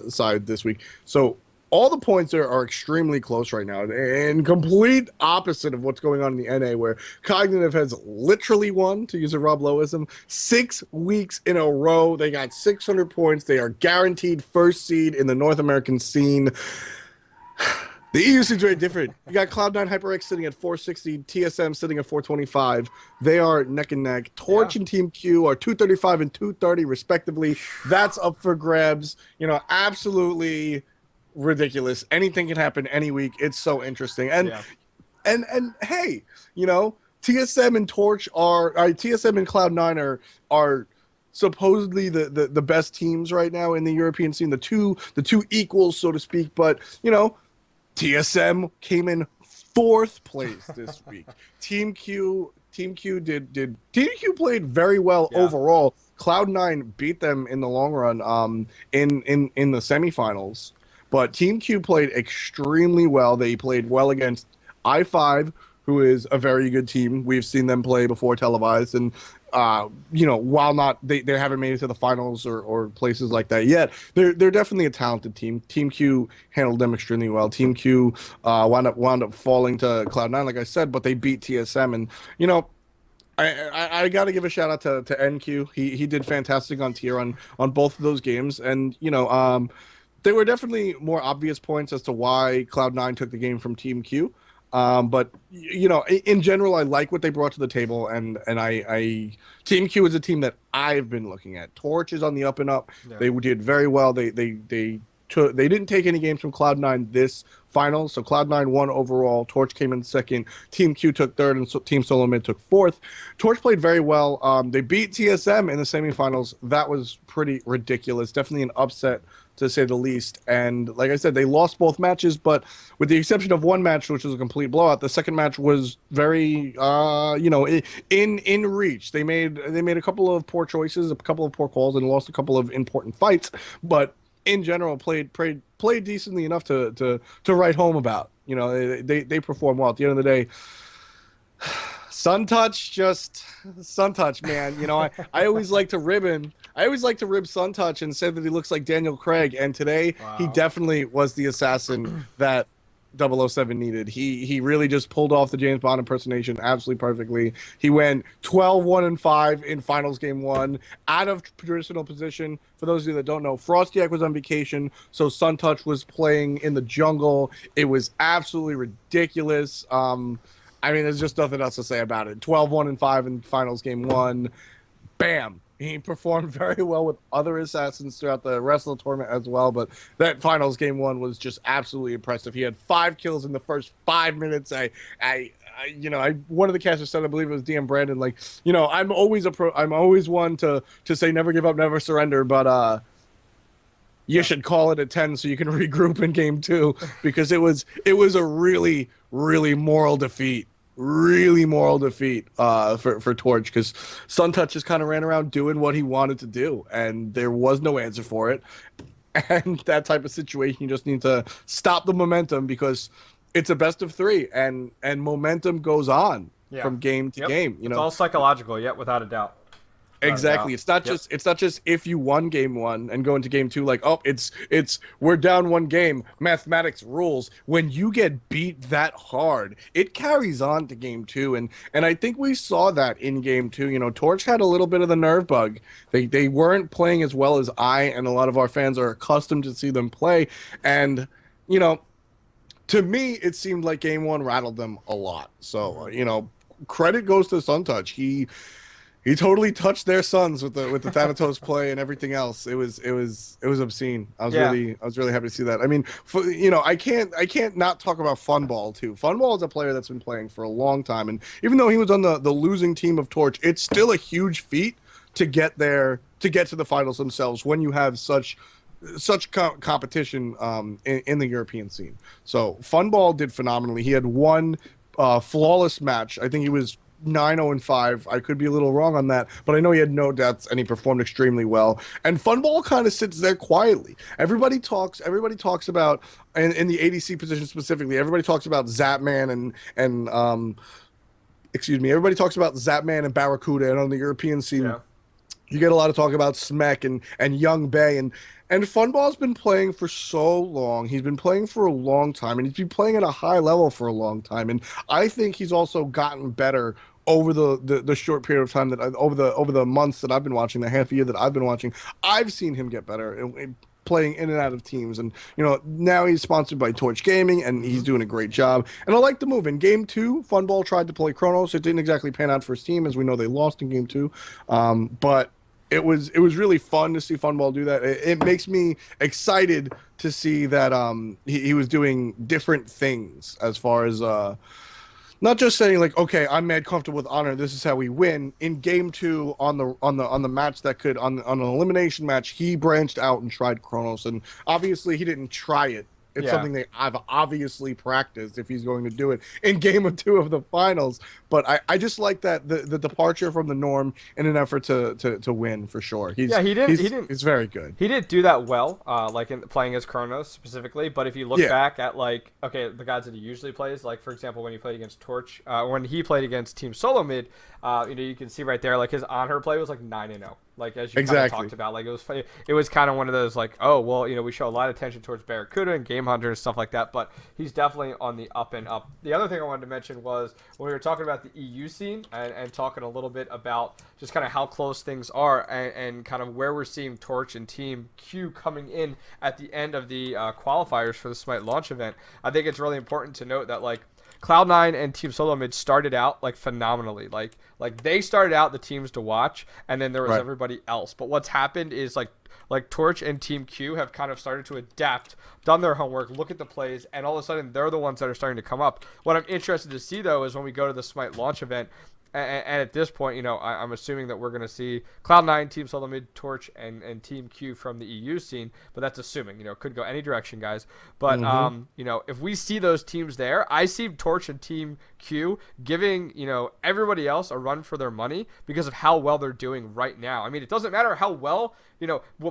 side this week. So all the points are extremely close right now, and complete opposite of what's going on in the NA, where Cognitive has literally won, to use a Rob Lowism, 6 weeks in a row. They got 600 points. They are guaranteed first seed in the North American scene. The EU seems very different. You got Cloud9 HyperX sitting at 460, TSM sitting at 425. They are neck and neck. Torch and Team Q are 235 and 230 respectively. That's up for grabs. Absolutely ridiculous. Anything can happen any week. It's so interesting. And hey, TSM and Torch TSM and Cloud9 are supposedly the best teams right now in the European scene, the two equals, so to speak. But TSM came in 4th place this week. Team Q played very well overall. Cloud9 beat them in the long run in the semifinals. But Team Q played extremely well. They played well against I5, who is a very good team. We've seen them play before televised, and while not they haven't made it to the finals or places like that yet, they're definitely a talented team. Team Q handled them extremely well. Team Q wound up falling to Cloud9, like I said, but they beat TSM, and I got to give a shout out to NQ. He did fantastic on tier on both of those games, and there were definitely more obvious points as to why Cloud9 took the game from Team Q. But in general, I like what they brought to the table, and I Team Q is a team that I've been looking at. Torch is on the up and up. Yeah. They did very well. They didn't take any games from Cloud9 this final, so Cloud9 won overall. Torch came in 2nd. Team Q took 3rd, and Team Solo Mid took 4th. Torch played very well. They beat TSM in the semifinals. That was pretty ridiculous. Definitely an upset, to say the least. And like I said, they lost both matches, but with the exception of one match, which was a complete blowout, the second match was very in reach. They made a couple of poor choices, a couple of poor calls, and lost a couple of important fights, but in general played decently enough to write home about. They performed well. At the end of the day, Suntouch, man. I always like to rib him. I always like to rib Suntouch and say that he looks like Daniel Craig, and today he definitely was the assassin that 007 needed. He really just pulled off the James Bond impersonation absolutely perfectly. He went 12-1-5 in finals game 1, out of traditional position. For those of you that don't know, Frostiak was on vacation, so Suntouch was playing in the jungle. It was absolutely ridiculous. There's just nothing else to say about it. 12-1-5 in finals game 1. Bam. He performed very well with other assassins throughout the rest of the tournament as well, but that finals game 1 was just absolutely impressive. He had 5 kills in the first 5 minutes. One of the casters said, I believe it was DM Brandon, I'm always one to say never give up, never surrender, but you should call it a 10 so you can regroup in game 2, because it was a really, really moral defeat. Really moral defeat for Torch, because Suntouch just kind of ran around doing what he wanted to do, and there was no answer for it. And that type of situation, you just need to stop the momentum, because it's a best of 3, and momentum goes on from game to game. It's all psychological, without a doubt. Exactly. It's not just if you won game 1 and go into game 2 it's we're down 1 game, mathematics rules. When you get beat that hard, it carries on to game 2, and I think we saw that in game 2. Torch had a little bit of the nerve bug. They weren't playing as well as I and a lot of our fans are accustomed to see them play, and to me it seemed like game 1 rattled them a lot. So credit goes to Suntouch. He totally touched their sons with the Thanatos play and everything else. It was obscene. I was really happy to see that. I can't not talk about Funball too. Funball is a player that's been playing for a long time, and even though he was on the losing team of Torch, it's still a huge feat to get there, to get to the finals themselves when you have such competition in the European scene. So Funball did phenomenally. He had one flawless match. I think he was 9-0-5. I could be a little wrong on that, but I know he had no deaths and he performed extremely well. And Funball kind of sits there quietly. Everybody talks about, in the ADC position specifically, everybody talks about Zapman and everybody talks about Zapman and Barracuda, and on the European scene, you get a lot of talk about Smek and Young Bay, and Funball's been playing for so long. He's been playing for a long time, and he's been playing at a high level for a long time. And I think he's also gotten better over the short period of time over the months that I've been watching, the half a year that I've been watching. I've seen him get better. playing in and out of teams. And, now he's sponsored by Torch Gaming, and he's doing a great job. And I like the move. In Game 2, Funball tried to play Kronos. It didn't exactly pan out for his team. As we know, they lost in Game 2. But it was really fun to see Funball do that. It makes me excited to see that he was doing different things as far as not just saying like, okay, I'm mad comfortable with Honor, this is how we win. In Game 2 on the match that could on an elimination match, he branched out and tried Kronos, and obviously he didn't try it. It's something that I've obviously practiced if he's going to do it in Game 2 of the finals. But I just like that the departure from the norm in an effort to win for sure. He didn't. He's very good. He didn't do that well, like in playing as Kronos specifically. But if you look back at the guys that he usually plays, like for example when he played against Torch, when he played against Team Solo Mid, you can see right there like his on her play was like 9-0. Like as you kind of talked about, like it was kind of one of those like, oh well, we show a lot of attention towards Barracuda and Game Hunter and stuff like that, but he's definitely on the up and up. The other thing I wanted to mention was when we were talking about the EU scene and talking a little bit about just kind of how close things are and kind of where we're seeing Torch and Team Q coming in at the end of the qualifiers for the Smite launch event. I think it's really important to note that like Cloud9 and Team Solo Mid started out like phenomenally. Like they started out the teams to watch, and then there was everybody else. But what's happened is like Torch and Team Q have kind of started to adapt, done their homework, look at the plays, and all of a sudden they're the ones that are starting to come up. What I'm interested to see though is when we go to the Smite launch event. And at this point, I'm assuming that we're going to see Cloud9, Team Solo Mid, Torch, and Team Q from the EU scene. But that's assuming, could go any direction, guys. But, if we see those teams there, I see Torch and Team Q giving, everybody else a run for their money because of how well they're doing right now. I mean, it doesn't matter how well,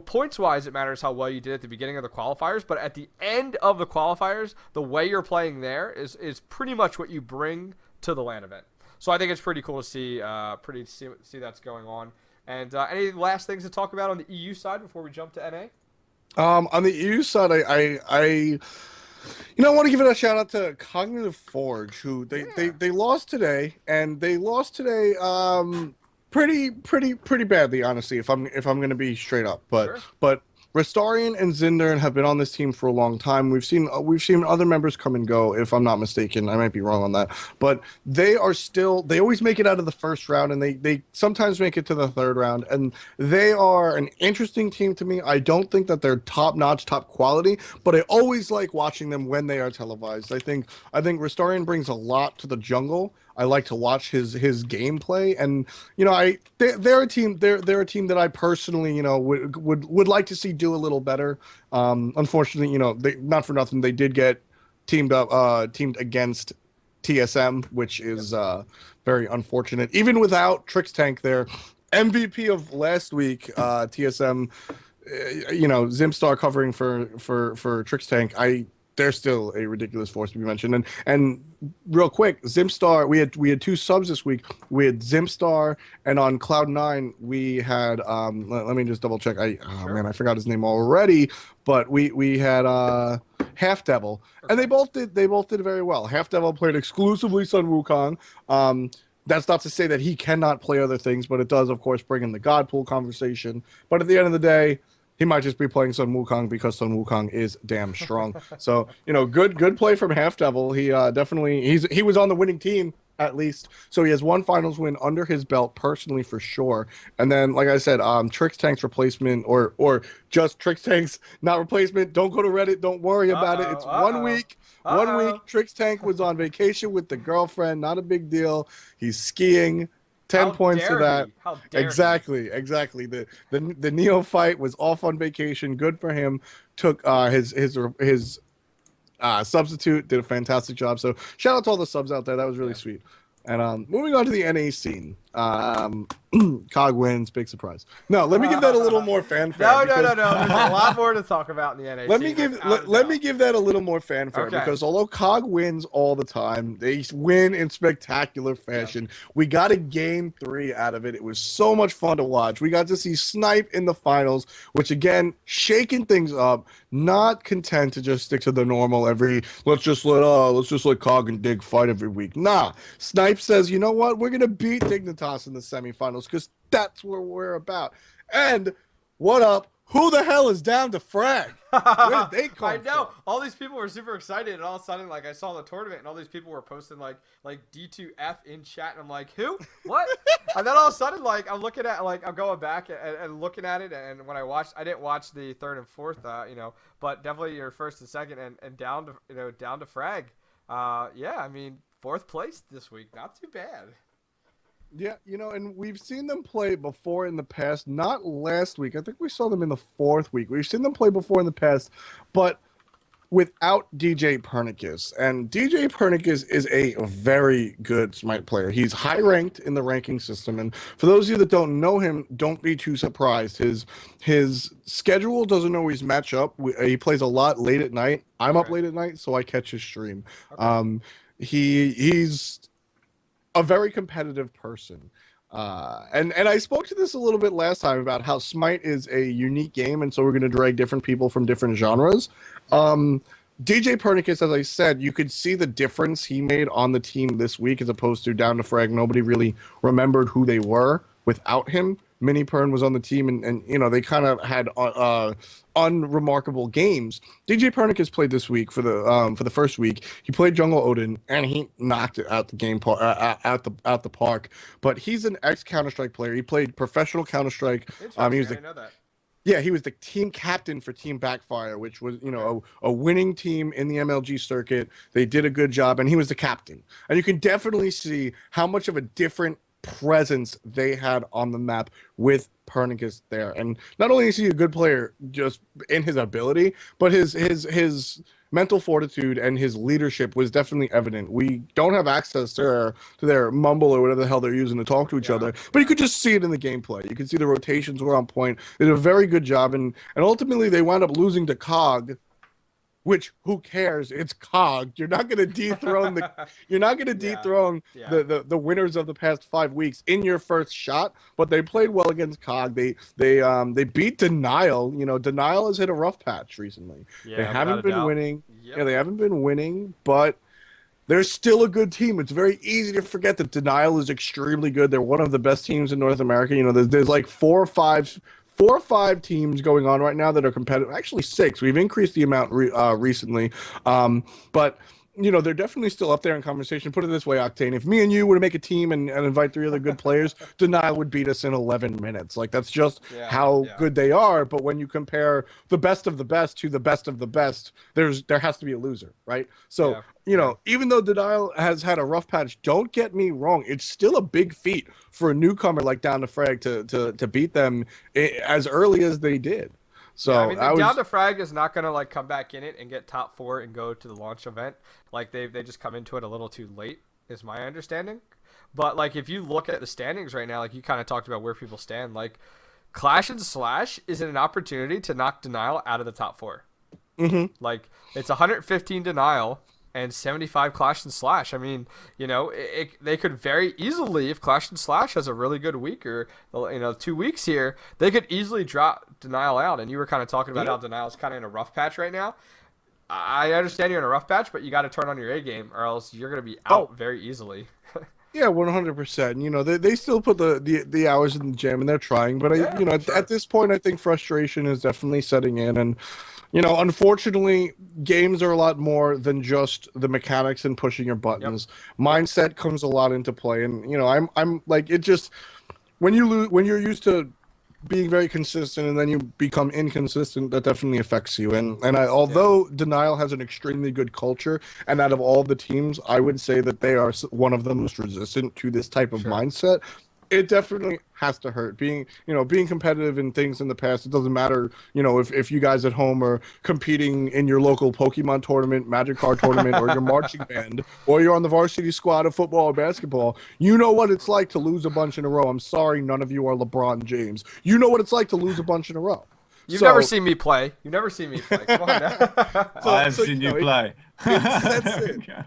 points-wise, it matters how well you did at the beginning of the qualifiers. But at the end of the qualifiers, the way you're playing there is pretty much what you bring to the LAN event. So I think it's pretty cool to see, see that's going on. And any last things to talk about on the EU side before we jump to NA? On the EU side, I want to give it a shout out to Cognitive Forge, who they lost today, and they lost today pretty badly, honestly. If I'm going to be straight up, but Restarian and Zindern have been on this team for a long time. We've seen other members come and go, if I'm not mistaken. I might be wrong on that. But they always make it out of the first round, and they sometimes make it to the third round. And they are an interesting team to me. I don't think that they're top-notch, top quality, but I always like watching them when they are televised. I think Restarian brings a lot to the jungle. I like to watch his gameplay, and they're a team. They're a team that I personally would like to see do a little better. Unfortunately, they, not for nothing, they did get teamed against TSM, which is very unfortunate. Even without Trix Tank, their MVP of last week, TSM, Zimstar covering for Trix Tank. They're still a ridiculous force to be mentioned. And real quick, Zimstar, we had two subs this week. We had Zimstar, and on Cloud9 we had let me just double check. I forgot his name already, but we had Half Devil, and they both did very well. Half Devil played exclusively Sun Wukong. That's not to say that he cannot play other things, but it does, of course, bring in the God Pool conversation. But at the end of the day, he might just be playing Sun Wukong because Sun Wukong is damn strong. So, good play from Half Devil. He definitely he was on the winning team at least. So he has one finals win under his belt personally for sure. And then, like I said, Trix Tank's replacement or just Trix Tank's not replacement. Don't go to Reddit. Don't worry about it. It's 1 week. 1 week. Trix Tank was on vacation with the girlfriend. Not a big deal. He's skiing. 10 points to that. Exactly. The neophyte was off on vacation. Good for him. Took his substitute, did a fantastic job. So shout out to all the subs out there. That was really sweet. And moving on to the NA scene. Cog wins, big surprise. No, let me give that a little more fanfare. No. There's a lot more to talk about in the NA let scene. Let me give that a little more fanfare because although Cog wins all the time, they win in spectacular fashion. We got a game 3 out of it. It was so much fun to watch. We got to see Snipe in the finals, which again, shaking things up, not content to just stick to the normal let's just let Cog and Dig fight every week. Nah, Snipe says, you know what? We're gonna beat Dignitas in the semifinals because that's what we're about. And what up? Who the hell is down to frag? Where did they come I know. from? All these people were super excited, and all of a sudden, like, I saw the tournament, and all these people were posting like D2F in chat, and I'm like, who? What? And then all of a sudden, like, I'm looking at, like, I'm going back and looking at it, and when I didn't watch the third and fourth, but definitely your first and second, and down to down to frag. Yeah, I mean, fourth place this week, not too bad. Yeah, and we've seen them play before in the past. Not last week. I think we saw them in the fourth week. We've seen them play before in the past, but without DJ Pernicus. And DJ Pernicus is a very good Smite player. He's high ranked in the ranking system. And for those of you that don't know him, don't be too surprised. His schedule doesn't always match up. He plays a lot late at night. I'm up late at night, so I catch his stream. Okay. He's a very competitive person. And I spoke to this a little bit last time about how Smite is a unique game, and so we're going to drag different people from different genres. DJ Pernicus, as I said, you could see the difference he made on the team this week as opposed to down to frag. Nobody really remembered who they were without him. Mini Pern was on the team, and they kind of had unremarkable games. DJ Pernicus played this week for the first week. He played Jungle Odin, and he knocked it out the park. But he's an ex Counter-Strike player. He played professional Counter-Strike. He was I didn't know that. Yeah, he was the team captain for Team Backfire, which was, a winning team in the MLG circuit. They did a good job, and he was the captain. And you can definitely see how much of a different presence they had on the map with Pernicus there. And not only is he a good player just in his ability, but his mental fortitude and his leadership was definitely evident. We don't have access to their mumble or whatever the hell they're using to talk to each other, but you could just see it in the gameplay. You could see the rotations were on point. They did a very good job, and ultimately they wound up losing to COG, which who cares? It's COG. You're not going to dethrone the winners of the past 5 weeks in your first shot, but they played well against COG. They beat Denial. Denial has hit a rough patch recently. Yeah, they haven't been winning. Yep. Yeah, they haven't been winning, but they're still a good team. It's very easy to forget that Denial is extremely good. They're one of the best teams in North America. There's like four or five teams going on right now that are competitive. Actually, 6. We've increased the amount recently. But, they're definitely still up there in conversation. Put it this way, Octane. If me and you were to make a team and invite 3 other good players, Denial would beat us in 11 minutes. Like, that's just how good they are. But when you compare the best of the best to the best of the best, there has to be a loser, right? So, even though Denial has had a rough patch, don't get me wrong. It's still a big feat for a newcomer like Down to Frag to beat them as early as they did. So Down to Frag is not gonna come back in it and get top 4 and go to the launch event. Like they just come into it a little too late, is my understanding. But if you look at the standings right now, you kind of talked about where people stand. Clash and Slash is an opportunity to knock Denial out of the top 4. Mm-hmm. It's 115 Denial and 75 Clash and Slash. I mean, they could very easily, if Clash and Slash has a really good week or 2 weeks here, they could easily drop Denial out. And you were kind of talking about how Denial's kind of in a rough patch right now. I understand you're in a rough patch, but you got to turn on your A game, or else you're going to be out very easily. Yeah, 100%. They still put the hours in the gym and they're trying, but at this point, I think frustration is definitely setting in, and unfortunately, games are a lot more than just the mechanics and pushing your buttons. Yep. Mindset comes a lot into play, and I'm like, it just when you're used to being very consistent and then you become inconsistent, that definitely affects you. And although Denial has an extremely good culture, and out of all the teams, I would say that they are one of the most resistant to this type of mindset. It definitely has to hurt. Being competitive in things in the past, it doesn't matter, if you guys at home are competing in your local Pokemon tournament, Magic Card tournament, or your marching band, or you're on the varsity squad of football or basketball, you know what it's like to lose a bunch in a row. I'm sorry, none of you are LeBron James. You know what it's like to lose a bunch in a row. You've never seen me play. You've never seen me play. Come on now. I've seen you play. That's it. Okay.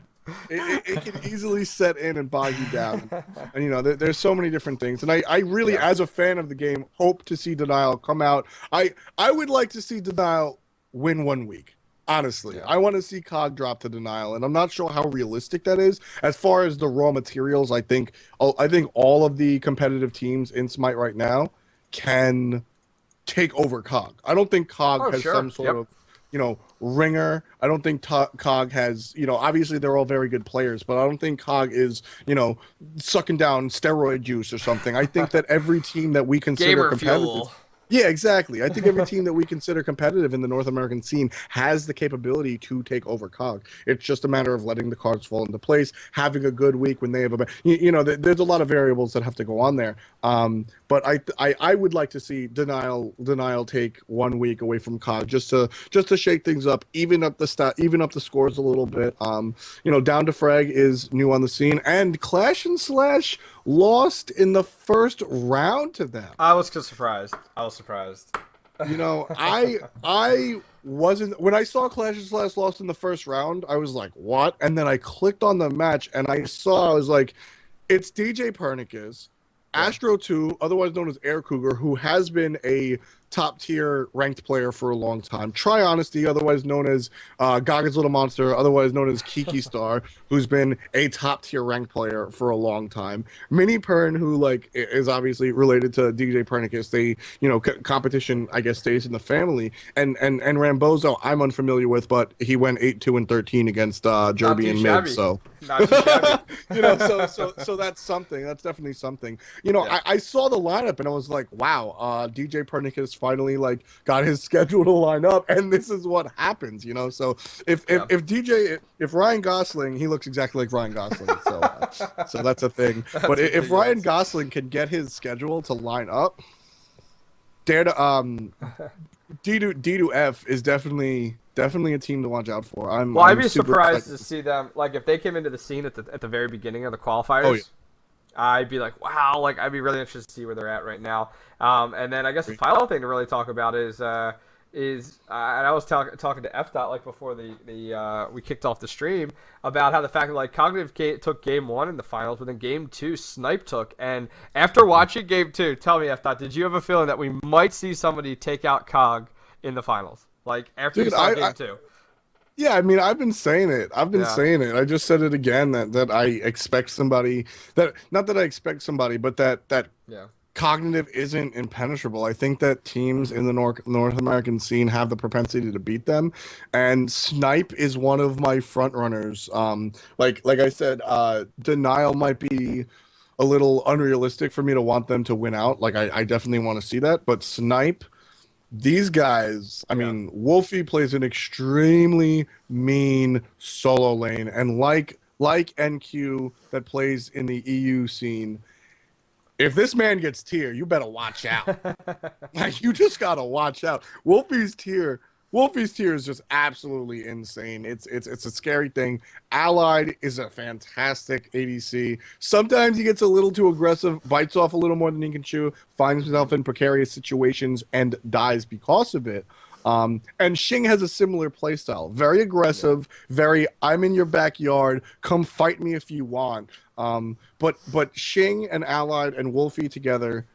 It can easily set in and bog you down. And, there's so many different things. And I really, as a fan of the game, hope to see Denial come out. I would like to see Denial win 1 week. Honestly, I want to see COG drop to Denial, and I'm not sure how realistic that is. As far as the raw materials, I think all of the competitive teams in Smite right now can take over COG. I don't think COG Oh, has sure. some sort of, ringer. I don't think COG has, obviously they're all very good players, but I don't think COG is, sucking down steroid juice or something. I think that every team that we consider Gamer competitive. fuel. Yeah, exactly. I think every team that we consider competitive in the North American scene has the capability to take over COG. It's just a matter of letting the cards fall into place, having a good week when they have there's a lot of variables that have to go on there. But I would like to see denial take 1 week away from COG just to shake things up, even up the scores a little bit. Down to Frag is new on the scene, and Clash and Slash lost in the first round to them. I was surprised. I wasn't, when I saw Clash and Slash lost in the first round, I was like, what? And then I clicked on the match and I was like, it's DJ Pernicus, Astro 2, otherwise known as Air Cougar, who has been a top tier ranked player for a long time. Try Honesty, otherwise known as Gaga's Little Monster, otherwise known as Kiki Star, who's been a top tier ranked player for a long time. Mini Pern, who is obviously related to DJ Pernicus. They, competition, I guess, stays in the family. And Rambozo, I'm unfamiliar with, but he went 8-2-13 against Jerby and Mid. So not too shabby. So that's something. That's definitely something. Yeah. I saw the lineup and I was like, wow, DJ Pernicus finally got his schedule to line up, and this is what happens. So if Ryan Gosling, he looks exactly like Ryan Gosling, so that's a thing. But if Ryan Gosling can get his schedule to line up, D2F is definitely a team to watch out for. I'd be surprised to see them, if they came into the scene at the very beginning of the qualifiers. Oh, yeah. I'd be like, wow, I'd be really interested to see where they're at right now. And then I guess the final thing to really talk about is and I was talking to F. Before we kicked off the stream about how the fact that Cognitive took game 1 in the finals, but then game 2 Snipe took. And after watching game 2, tell me, F. Did you have a feeling that we might see somebody take out Cog in the finals? After you saw game 2. Yeah, I mean, I've been saying it. Saying it. I just said it again that I expect somebody not that I expect somebody, but that Cognitive isn't impenetrable. I think that teams in the North American scene have the propensity to beat them, and Snipe is one of my front runners. Like I said, Denial might be a little unrealistic for me to want them to win out. I definitely want to see that, but Snipe. These guys, I mean, Wolfie plays an extremely mean solo lane, and like NQ that plays in the EU scene, if this man gets tier, you better watch out. You just gotta watch out. Wolfie's tier is just absolutely insane. It's a scary thing. Allied is a fantastic ADC. Sometimes he gets a little too aggressive, bites off a little more than he can chew, finds himself in precarious situations, and dies because of it. And Xing has a similar playstyle. Very aggressive, very I'm in your backyard, come fight me if you want. But Xing and Allied and Wolfie together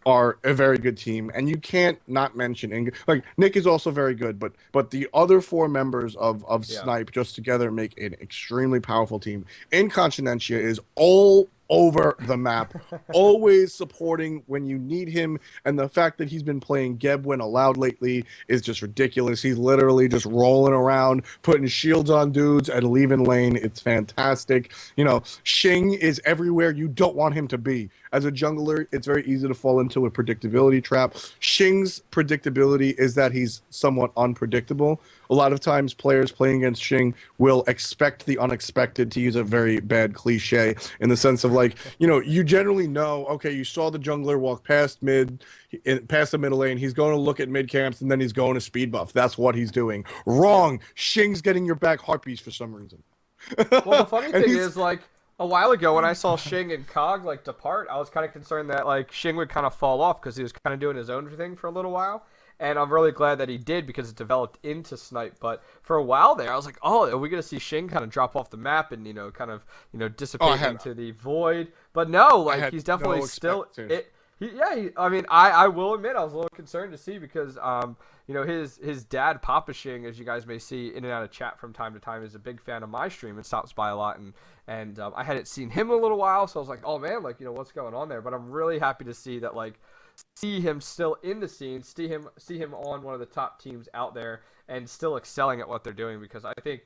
are a very good team, and you can't not mention Nick is also very good, but the other 4 members of Snipe just together make an extremely powerful team. Incontinentia is all over the map, always supporting when you need him, and the fact that he's been playing Geb when allowed lately is just ridiculous. He's literally just rolling around, putting shields on dudes and leaving lane. It's fantastic. Xing is everywhere you don't want him to be. As a jungler, it's very easy to fall into a predictability trap. Xing's predictability is that he's somewhat unpredictable. A lot of times players playing against Xing will expect the unexpected, to use a very bad cliche, in the sense of you generally know, okay, you saw the jungler walk past the middle lane, he's going to look at mid camps, and then he's going to speed buff. That's what he's doing. Wrong. Xing's getting your back heartbeats for some reason. Well, the funny thing is, a while ago when I saw Xing and Cog depart, I was kind of concerned that Xing would kind of fall off because he was kind of doing his own thing for a little while. And I'm really glad that he did, because it developed into Snipe. But for a while there, I was like, oh, are we going to see Xing kind of drop off the map and, dissipate into the void? But no, he's definitely still... I will admit I was a little concerned to see, because, his dad, Papa Xing, as you guys may see in and out of chat from time to time, is a big fan of my stream and stops by a lot. And I hadn't seen him in a little while, so I was like, oh, man, what's going on there? But I'm really happy to see that, see him still in the scene, see him on one of the top teams out there, and still excelling at what they're doing. Because I think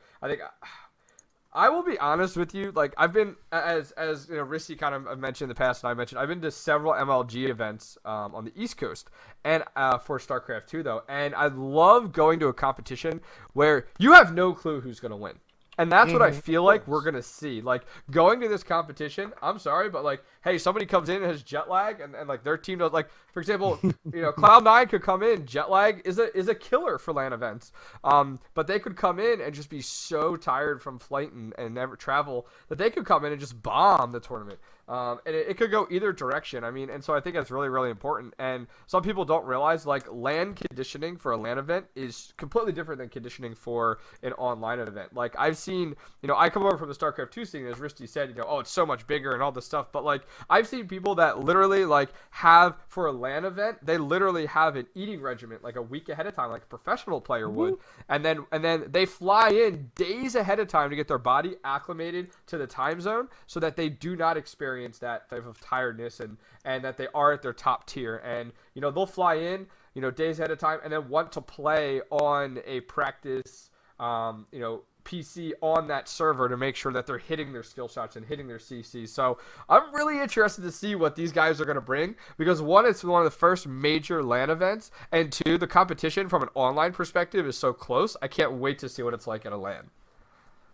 I will be honest with you. Like, I've been, as you know, Rissi kind of mentioned in the past, and I mentioned, I've been to several MLG events on the East Coast, and for StarCraft 2 though, and I love going to a competition where you have no clue who's gonna win. And that's what I feel like we're going to see. Like, going to this competition, I'm sorry, but, like, hey, somebody comes in and has jet lag, and like, their team does, like, for example, you know, Cloud9 could come in. Jet lag is a killer for LAN events. But they could come in and just be so tired from flight and never travel that they could come in and just bomb the tournament. And it could go either direction. I mean, and so I think that's really, really important. And some people don't realize, like, LAN conditioning for a LAN event is completely different than conditioning for an online event. Like, I've seen, you know, I come over from the StarCraft 2 scene, as Risty said, you know, oh, it's so much bigger and all this stuff. But, like, I've seen people that literally, like, have, for a LAN event, they literally have an eating regimen, like, a week ahead of time, like a professional player would. And then they fly in days ahead of time to get their body acclimated to the time zone so that they do not experience that type of tiredness, and that they are at their top tier. And, you know, they'll fly in, you know, days ahead of time, and then want to play on a practice, you know, PC on that server to make sure that they're hitting their skill shots and hitting their CCs. So I'm really interested to see what these guys are going to bring, because one, it's one of the first major LAN events, and two, the competition from an online perspective is so close. I can't wait to see what it's like at a LAN.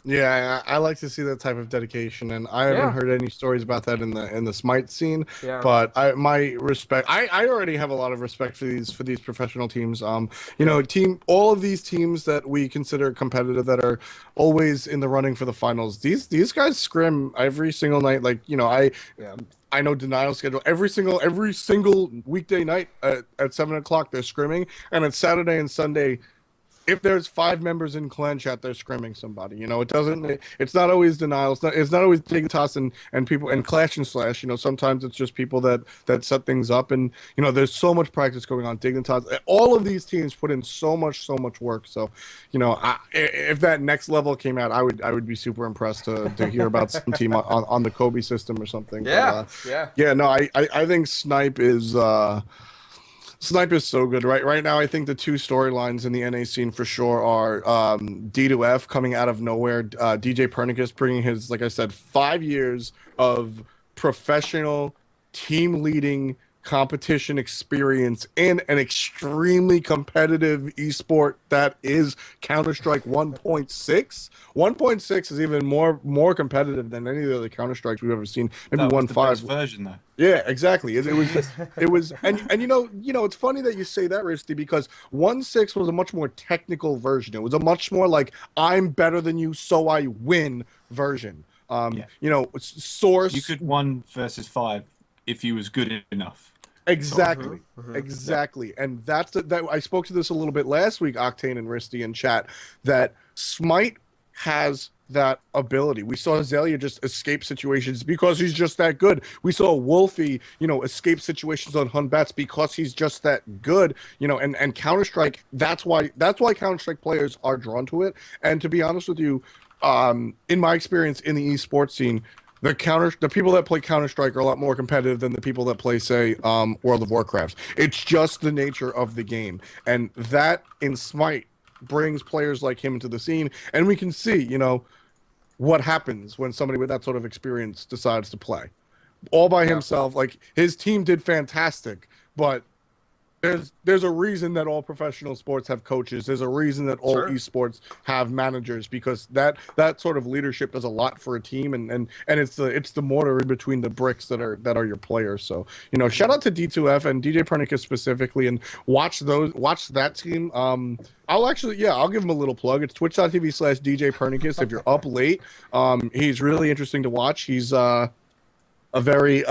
Yeah, I like to see that type of dedication, and I haven't heard any stories about that in the Smite scene. Yeah. But my respect, I already have a lot of respect for these professional teams. You know, all of these teams that we consider competitive, that are always in the running for the finals. These guys scrim every single night. Like, you know, I know Denial schedule every single weekday night at 7 o'clock. They're scrimming, and it's Saturday and Sunday. If there's 5 members in clan chat, they're scrimming somebody. You know, it's not always Denial. It's not always Dig Toss and people and Clash and Slash. You know, sometimes it's just people that set things up. And, you know, there's so much practice going on. Dig Toss. All of these teams put in so much work. So, you know, if that next level came out, I would be super impressed to hear about some team on the Kobe system or something. Yeah, yeah. No, I think Snipe is so good. Right now, I think the 2 storylines in the NA scene for sure are D2F coming out of nowhere. DJ Pernicus bringing his, like I said, 5 years of professional team leading competition experience in an extremely competitive esport that is Counter-Strike 1.6. 1.6 is even more competitive than any of the other Counter-Strikes we've ever seen. Maybe 1.5 version though. Yeah, exactly. It was and you know it's funny that you say that, Risty, because 1.6 was a much more technical version. It was a much more like, I'm better than you, so I win version. You know, source. You could 1 versus 5 if you was good enough. Exactly. And that's that. I spoke to this a little bit last week, Octane and Risty in chat, that Smite has that ability. We saw Azalea just escape situations because he's just that good. We saw Wolfie, you know, escape situations on Hunbats because he's just that good, you know, and Counter-Strike, that's why Counter-Strike players are drawn to it. And to be honest with you, in my experience in the esports scene, the people that play Counter-Strike are a lot more competitive than the people that play, say, World of Warcraft. It's just the nature of the game. And that in Smite brings players like him into the scene. And we can see, you know, what happens when somebody with that sort of experience decides to play. All by himself. Like, his team did fantastic, but there's a reason that all professional sports have coaches. There's a reason that all esports have managers, because that sort of leadership does a lot for a team, and it's the mortar in between the bricks that are your players. So, you know, shout out to D2F and DJ Pernicus specifically, and watch that team. I'll give him a little plug. It's twitch.tv/DJ Pernicus if you're up late. He's really interesting to watch. He's a very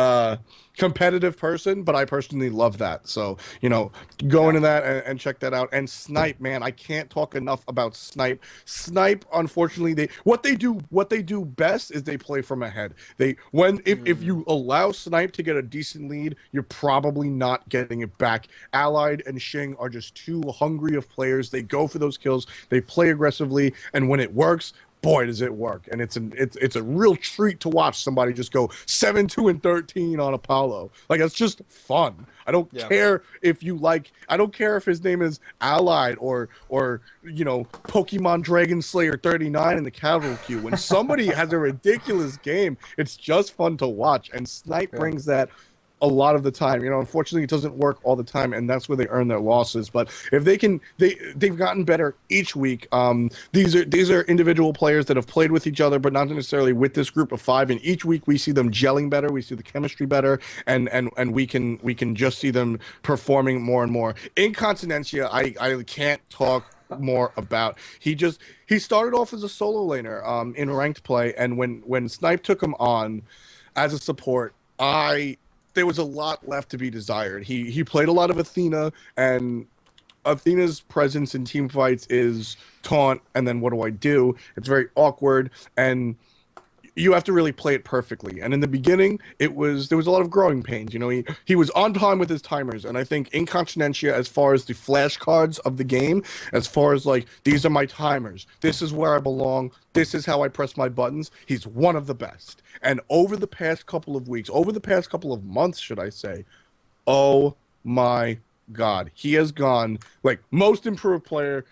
competitive person, but I personally love that. So, you know, go into that and check that out. And Snipe, man, I can't talk enough about Snipe. Snipe, unfortunately, what they do best is they play from ahead. If you allow Snipe to get a decent lead, you're probably not getting it back. Allied and Shing are just too hungry of players. They go for those kills, they play aggressively, and when it works, boy, does it work. And it's a real treat to watch somebody just go 7-2-13 on Apollo. Like, it's just fun. I don't care if you like, I don't care if his name is Allied or Pokemon Dragon Slayer 39 in the cavalry queue. When somebody has a ridiculous game, it's just fun to watch. And Snipe brings that a lot of the time. Unfortunately, it doesn't work all the time, and that's where they earn their losses. But if they've gotten better each week. These are individual players that have played with each other, but not necessarily with this group of 5. And each week we see them gelling better, we see the chemistry better, and we can just see them performing more and more. Incontinentia, I can't talk more about. He started off as a solo laner in ranked play, and when Snipe took him on as a support, there was a lot left to be desired. He played a lot of Athena, and Athena's presence in team fights is taunt, and then what do I do? It's very awkward, and you have to really play it perfectly. And in the beginning, there was a lot of growing pains. He was on time with his timers, and I think Incontinentia, as far as the flashcards of the game, as far as like, these are my timers, this is where I belong, this is how I press my buttons, he's one of the best. And over the past couple of weeks, over the past couple of months, should I say, oh my God, he has gone like most improved player.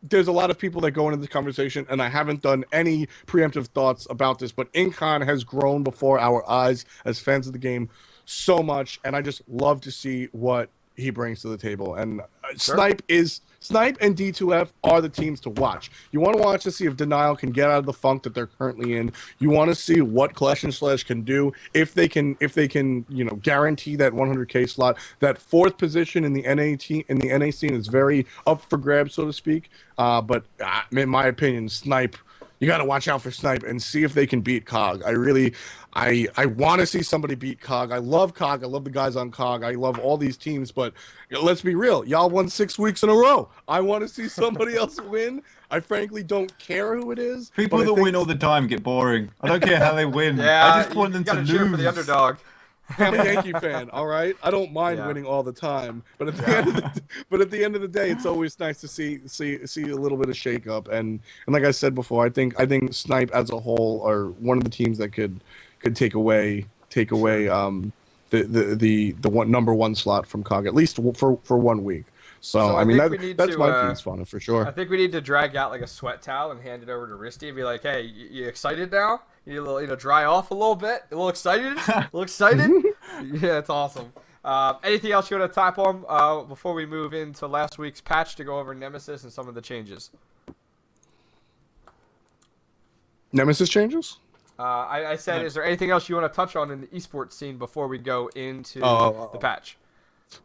There's a lot of people that go into this conversation, and I haven't done any preemptive thoughts about this, but Incon has grown before our eyes as fans of the game so much, and I just love to see what he brings to the table. And Snipe and D2F are the teams to watch. You want to watch to see if Denial can get out of the funk that they're currently in. You want to see what Clash and Slash can do if they can guarantee that 100K slot. That 4th position in the NA scene is very up for grabs, so to speak. But in my opinion, Snipe, you got to watch out for Snipe and see if they can beat COG. I want to see somebody beat COG. I love COG. I love the guys on COG. I love all these teams, but let's be real. Y'all won 6 weeks in a row. I want to see somebody else win. I frankly don't care who it is. People that win all the time get boring. I don't care how they win. Yeah, I just want them to lose. Cheer for the underdog. I'm a Yankee fan, all right? I don't mind winning all the time, but at the end of the day, it's always nice to see a little bit of shakeup. And like I said before, I think Snipe as a whole are one of the teams that could take away the number 1 slot from COG, at least for 1 week. So I mean, that's my piece on it for sure. I think we need to drag out like a sweat towel and hand it over to Risty and be like, "Hey, you excited now? You need a little, dry off a little bit. A little excited? Yeah, it's awesome." Anything else you want to tap on before we move into last week's patch to go over Nemesis and some of the changes? Nemesis changes? I said, is there anything else you want to touch on in the esports scene before we go into the patch?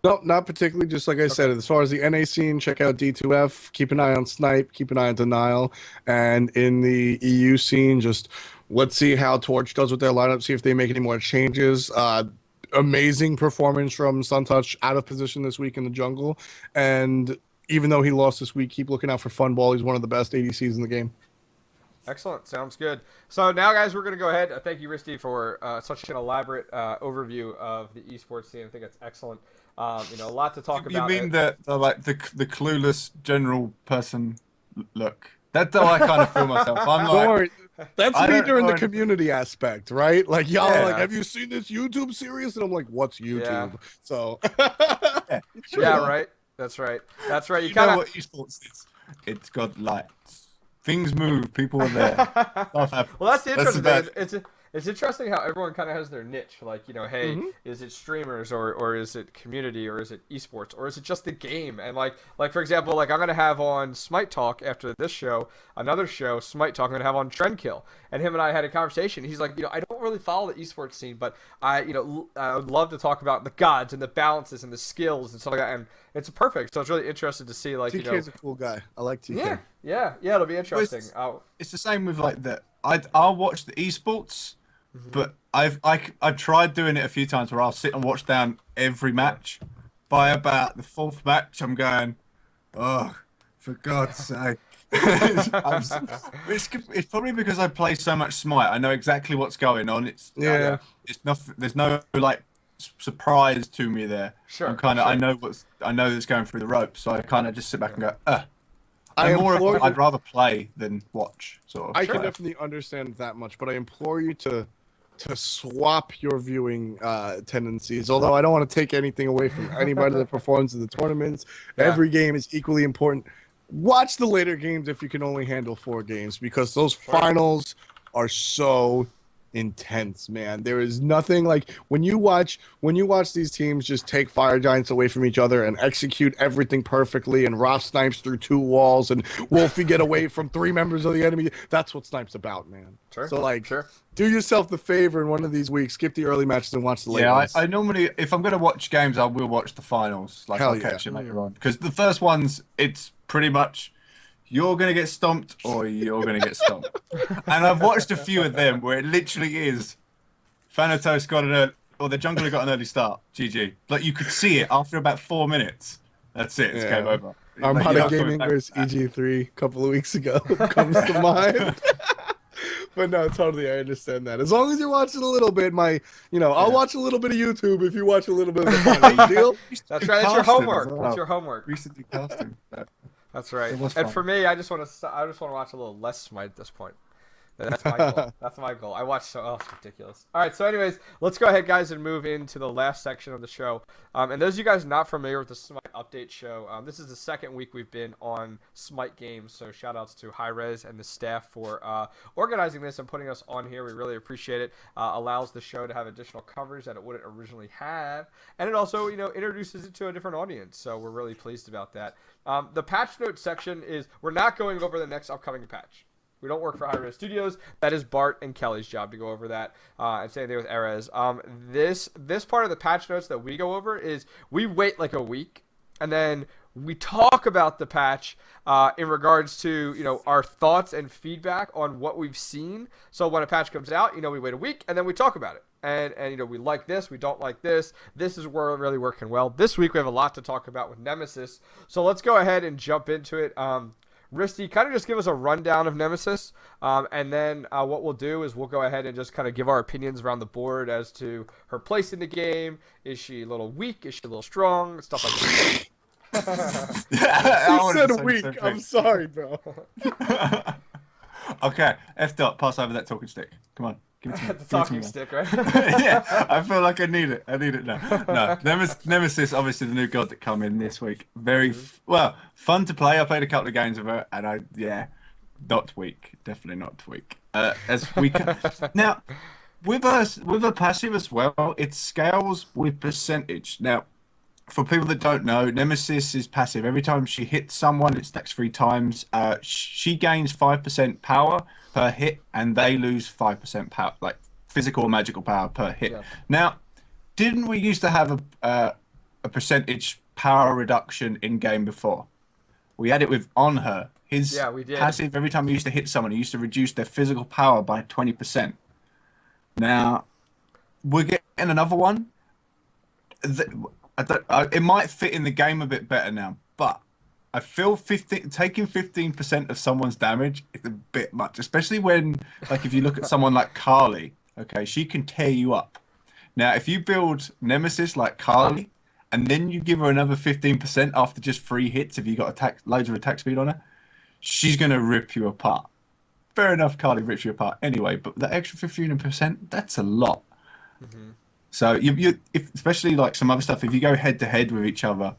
No, not particularly. Just like I said, as far as the NA scene, check out D2F. Keep an eye on Snipe. Keep an eye on Denial. And in the EU scene, just let's see how Torch does with their lineup. See if they make any more changes. Amazing performance from Suntouch, out of position this week in the jungle. And even though he lost this week, keep looking out for Funball. He's one of the best ADCs in the game. Excellent. Sounds good. So now, guys, we're going to go ahead. Thank you, Risty, for such an elaborate overview of the esports scene. I think that's excellent. A lot to talk about. You mean the clueless general person look? That's how I kind of feel myself. I'm like, don't worry. That's me during the community aspect, right? Like, y'all are like, have you seen this YouTube series? And I'm like, what's YouTube? Yeah. So, right. That's right. You know what esports is? It's got lights. Things move. People are there. Stuff happens. Well, that's interesting. It's interesting how everyone kind of has their niche. Like, hey, is it streamers or is it community or is it esports or is it just the game? And like for example, like I'm gonna have on Smite Talk after this show, another show, Smite Talk, I'm gonna have on Trendkill, and him and I had a conversation. He's like, I don't really follow the esports scene, but I would love to talk about the gods and the balances and the skills and stuff like that. And it's perfect. So it's really interesting to see like TK's a cool guy. I like TK. Yeah, it'll be interesting. It's the same with like the I'll watch the esports. But I've tried doing it a few times where I'll sit and watch down every match. By about the 4th match, I'm going, oh, for God's sake. It's probably because I play so much Smite. I know exactly what's going on. It's nothing. There's no like surprise to me there. Sure. I know that's going through the ropes, so I kind of just sit back and go, I implore you, I'd rather play than watch, sort of. I can definitely understand that much, but I implore you to swap your viewing tendencies. Although I don't want to take anything away from anybody that performs in the tournaments, every game is equally important. Watch the later games if you can only handle 4 games, because those finals are so intense, man. There is nothing like when you watch these teams just take fire giants away from each other and execute everything perfectly, and Ross snipes through 2 walls and Wolfie get away from 3 members of the enemy. That's what Snipe's about, man. Sure. So like, do yourself the favor in one of these weeks, skip the early matches and watch the late ones. I normally, if I'm going to watch games, I will watch the finals. Like, I'll catch it later on, because the first ones, it's pretty much you're going to get stomped or you're going to get stomped. And I've watched a few of them where it literally is Thanatos got or the jungler got an early start. GG. Like, you could see it after about 4 minutes. That's it. It's game over. Armada Gaming versus EG3 a couple of weeks ago comes to mind. But no, totally, I understand that. As long as you're watching a little bit, I'll watch a little bit of YouTube if you watch a little bit of the final deal. That's right. It's your homework. It's your homework. Recently casting. That's right. And for me, I just want to watch a little less Smite at this point. That's my goal. That's my goal. I watch it's ridiculous. All right, so anyways, let's go ahead, guys, and move into the last section of the show. And those of you guys not familiar with the Smite Update show, this is the second week we've been on Smite games, so shout-outs to Hi-Rez and the staff for organizing this and putting us on here. We really appreciate it. Allows the show to have additional coverage that it wouldn't originally have, and it also, introduces it to a different audience, so we're really pleased about that. The patch notes section is, we're not going over the next upcoming patch. We don't work for Hi-Rez Studios. That is Bart and Kelly's job to go over that. And same thing with Erez. This part of the patch notes that we go over is we wait like a week, and then we talk about the patch in regards to our thoughts and feedback on what we've seen. So when a patch comes out, we wait a week and then we talk about it. And we like this, we don't like this. This is where really working well. This week we have a lot to talk about with Nemesis. So let's go ahead and jump into it. Risty, kind of just give us a rundown of Nemesis, and then what we'll do is we'll go ahead and just kind of give our opinions around the board as to her place in the game. Is she a little weak? Is she a little strong? Stuff like that. You said weak. I'm sorry, bro. Okay, pass over that talking stick. Come on. Give it to me. The talking stick, right? Yeah, I feel like I need it. I need it now. No, Nemesis, obviously the new god that come in this week. Very fun to play. I played a couple of games of her, and not weak. Definitely not weak. As we can now, with a passive as well, it scales with percentage. Now, for people that don't know, Nemesis is passive. Every time she hits someone, it stacks 3 times. She gains 5% power per hit, and they lose 5% power, like physical or magical power per hit. Yeah. Now, didn't we used to have a percentage power reduction in game before? We had it with On Her. We did. Passive, every time he used to hit someone, he used to reduce their physical power by 20%. Now, we're getting another one. It might fit in the game a bit better now, but I feel taking 15% of someone's damage is a bit much, especially when, like, if you look at someone like Carly, okay, she can tear you up. Now, if you build Nemesis like Carly, and then you give her another 15% after just 3 hits, if you got loads of attack speed on her, she's going to rip you apart. Fair enough, Carly rips you apart anyway, but that extra 15%, that's a lot. Mm-hmm. So especially like some other stuff, if you go head to head with each other,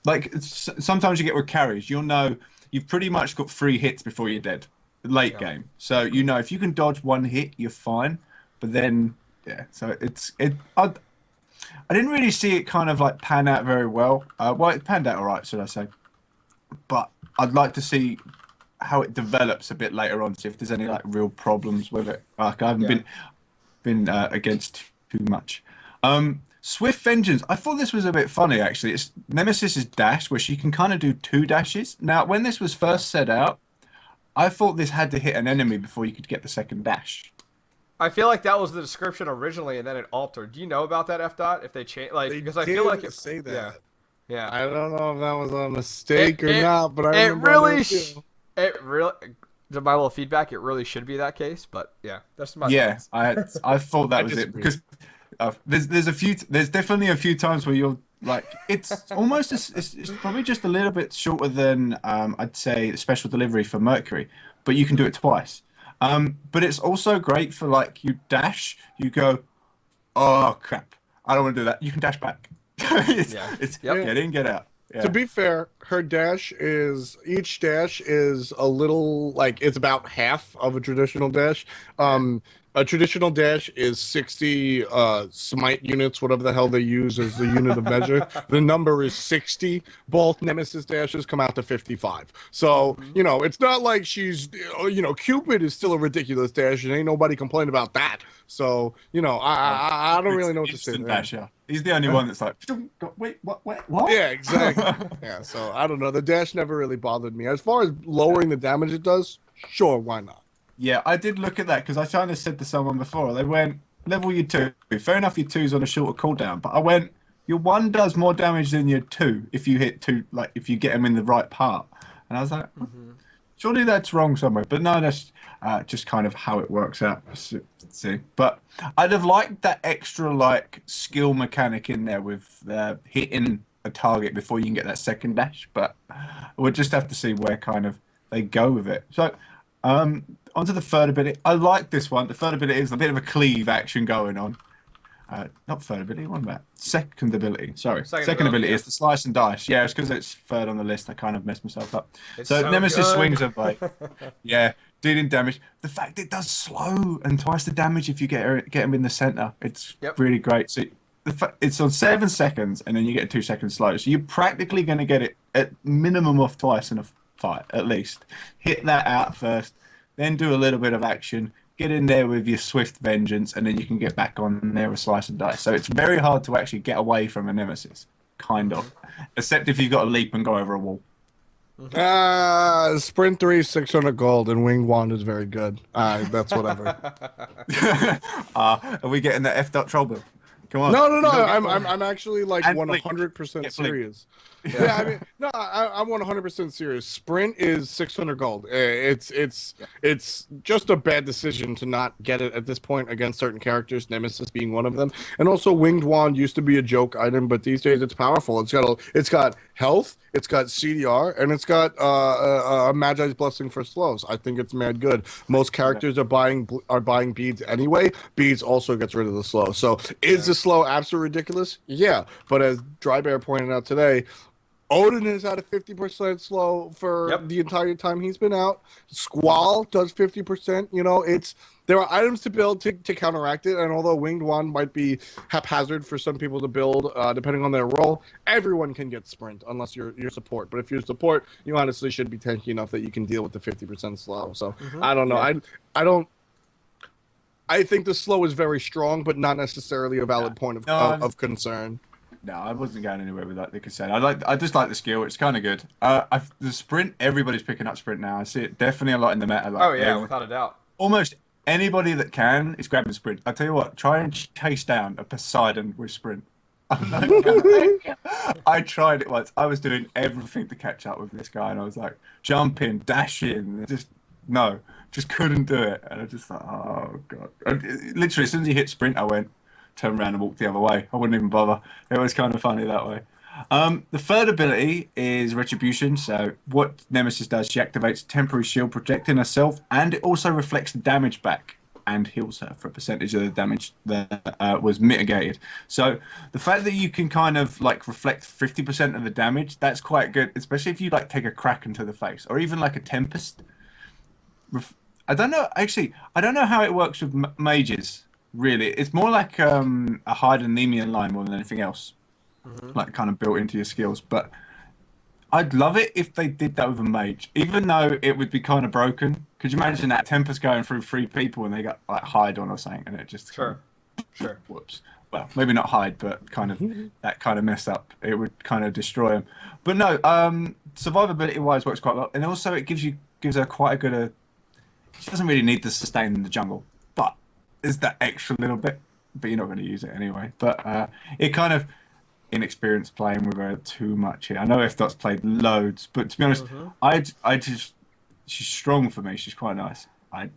like sometimes you get with carries, you've pretty much got 3 hits before you're dead, late game. So if you can dodge 1 hit, you're fine. But then so I didn't really see it kind of like pan out very well. It panned out all right, should I say? But I'd like to see how it develops a bit later on, see if there's any like real problems with it. Like I haven't been against too much. Swift Vengeance. I thought this was a bit funny actually. It's Nemesis's dash, where she can kind of do 2 dashes. Now, when this was first set out, I thought this had to hit an enemy before you could get the second dash. I feel like that was the description originally, and then it altered. Do you know about that, F. Dot? If they change, because I feel like it say that. Yeah. I don't know if that was a mistake or not, but I remember it really. My little feedback. It really should be that case, but that's my. I thought that was it because there's definitely a few times where Like it's almost it's probably just a little bit shorter than I'd say special delivery for Mercury, but you can do it twice. But it's also great for like you dash, you go, oh crap, I don't want to do that. You can dash back. Yeah. It's Yep. get in, get out. To Yeah. be fair, each dash is a little like it's about half of a traditional dash. A traditional dash is 60 smite units, whatever the hell they use as the unit of measure. The number is 60. Both Nemesis dashes come out to 55. So, it's not like she's, Cupid is still a ridiculous dash, and ain't nobody complaining about that. So, I don't really know what to say Instant there. dasher. He's the only one that's like, wait, what? Yeah, exactly. Yeah, so I don't know. The dash never really bothered me. As far as lowering the damage it does, sure, why not? Yeah, I did look at that because I kind of said to someone before, they went, level your 2. Fair enough, your 2's on a shorter cooldown, but I went, your 1 does more damage than your 2 if you hit 2, like if you get them in the right part. And I was like, surely that's wrong somewhere. But no, that's just kind of how it works out. See, but I'd have liked that extra like skill mechanic in there with hitting a target before you can get that second dash. But we'll just have to see where kind of they go with it. So, onto the third ability. I like this one. The third ability is a bit of a cleave action going on. Not third ability, what about second ability? Sorry, second ability yeah. is the slice and dice. Yeah, it's because it's third on the list. I kind of messed myself up. It's So Nemesis good. swings a blade. Yeah, dealing damage. The fact it does slow and twice the damage if you get him in the center. It's really great. So it's on 7 seconds, and then you get a 2 second slow. So you're practically going to get it at minimum of twice in a fight, at least. Hit that out first, then do a little bit of action. Get in there with your swift vengeance, and then you can get back on there with slice and dice. So it's very hard to actually get away from a Nemesis, kind of, except if you've got to leap and go over a wall. Sprint 3, 600 gold, and Winged Wand is very good. That's whatever. Are we getting that F dot troll bill? Come on. No. I'm actually like And 100% serious. Yeah, I mean, no, I'm 100% serious. Sprint is 600 gold. It's just a bad decision to not get it at this point against certain characters, Nemesis being one of them. And also, Winged Wand used to be a joke item, but these days it's powerful. It's got health, it's got CDR, and it's got a Magi's Blessing for slows. I think it's mad good. Most characters are buying beads anyway. Beads also gets rid of the slow. So is the slow absolutely ridiculous? Yeah, but as Dry Bear pointed out today, Odin has had a 50% slow for the entire time he's been out. Squall does 50%. There are items to build to counteract it, and although Winged Wand might be haphazard for some people to build, depending on their role, everyone can get Sprint unless you're support. But if you're support, you honestly should be tanky enough that you can deal with the 50% slow. So I don't know. I think the slow is very strong, but not necessarily a valid point of concern. No, I wasn't going anywhere with that. Like I said, I just like the skill. It's kind of good. The sprint. Everybody's picking up sprint now. I see it definitely a lot in the meta. Like, without a doubt. Almost anybody that can is grabbing sprint. I tell you what, try and chase down a Poseidon with sprint. I tried it once. I was doing everything to catch up with this guy, and I was like jumping, dashing, just couldn't do it. And I just thought, oh god. And literally, as soon as he hit sprint, I went. Turn around and walk the other way. I wouldn't even bother. It was kind of funny that way. The third ability is Retribution. So what Nemesis does, she activates temporary shield protecting herself, and it also reflects the damage back and heals her for a percentage of the damage that was mitigated. So the fact that you can kind of like reflect 50% of the damage, that's quite good, especially if you like take a crack into the face, or even like a Tempest. I don't know. Actually, I don't know how it works with mages. Really, it's more like a hide anemia line more than anything else, like kind of built into your skills. But I'd love it if they did that with a mage, even though it would be kind of broken. Could you imagine that Tempest going through 3 people and they got like hide on or something, and it just Sure. Whoops. Well, maybe not hide, but kind of that kind of mess up. It would kind of destroy them. But no, survivability wise works quite well, and also it gives her quite a good. She doesn't really need to sustain in the jungle, but is that extra little bit, but you're not going to use it anyway. But it kind of inexperienced playing with her too much here. I know F.Dot's played loads, but to be honest, I just she's strong for me. She's quite nice. I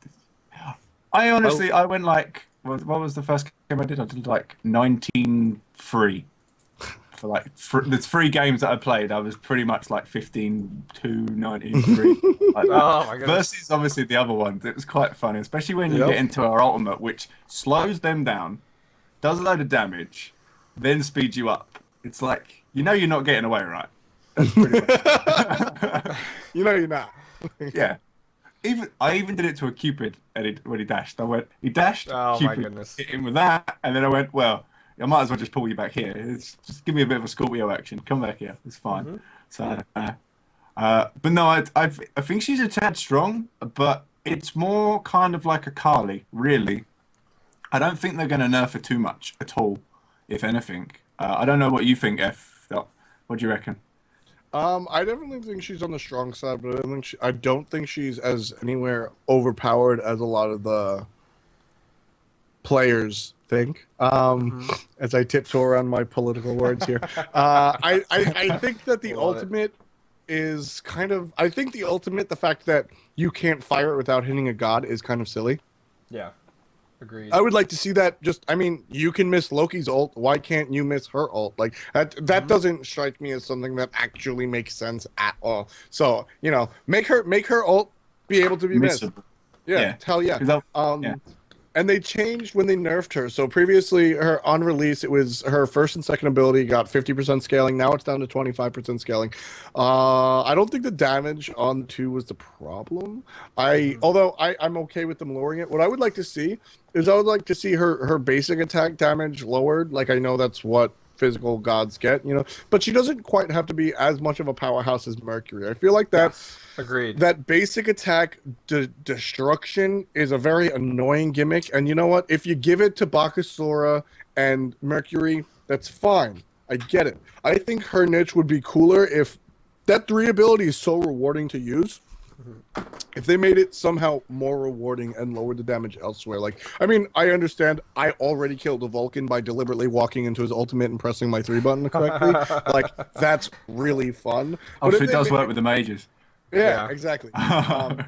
honestly I went like what was the first game I did? I did like 19-3 for like the 3 games that I played. I was pretty much like 15-2-93 like that. Oh my goodness. Versus obviously the other ones. It was quite funny, especially when you Yep. get into our ultimate, which slows them down, does a load of damage, then speeds you up. It's like you're not getting away, right? That's pretty much You know you're not. yeah. I even did it to a Cupid when he dashed. He dashed. Oh, my Cupid goodness. hit him with that, and then I went, well, I might as well just pull you back here. Just give me a bit of a Scorpio action. Come back here. It's fine. So, but no, I think she's a tad strong, but it's more kind of like a Carly, really. I don't think they're going to nerf her too much at all, if anything. I don't know what you think, F. What do you reckon? I definitely think she's on the strong side, but I don't think she's as anywhere overpowered as a lot of the players think. As I tiptoe around my political words here, I think that the ultimate is kind of. I think the ultimate, the fact that you can't fire it without hitting a god, is kind of silly. Yeah. Agreed. I would like to see that. You can miss Loki's ult. Why can't you miss her ult? Like that doesn't strike me as something that actually makes sense at all. So make her ult be able to be missed. Yeah, hell yeah. Yeah. And they changed when they nerfed her. So previously, her on release, it was her first and second ability got 50% scaling. Now it's down to 25% scaling. I don't think the damage on 2 was the problem. Although I'm okay with them lowering it. What I would like to see is her basic attack damage lowered. Like, I know that's what physical gods get, but she doesn't quite have to be as much of a powerhouse as Mercury. I feel like that. Yes. Agreed. That basic attack destruction is a very annoying gimmick, and you know what? If you give it to Bakasura and Mercury, that's fine. I get it. I think her niche would be cooler if that 3 ability is so rewarding to use. If they made it somehow more rewarding and lowered the damage elsewhere. I understand I already killed a Vulcan by deliberately walking into his ultimate and pressing my 3 button correctly. That's really fun. Oh, so it does work with the mages. Yeah, exactly. I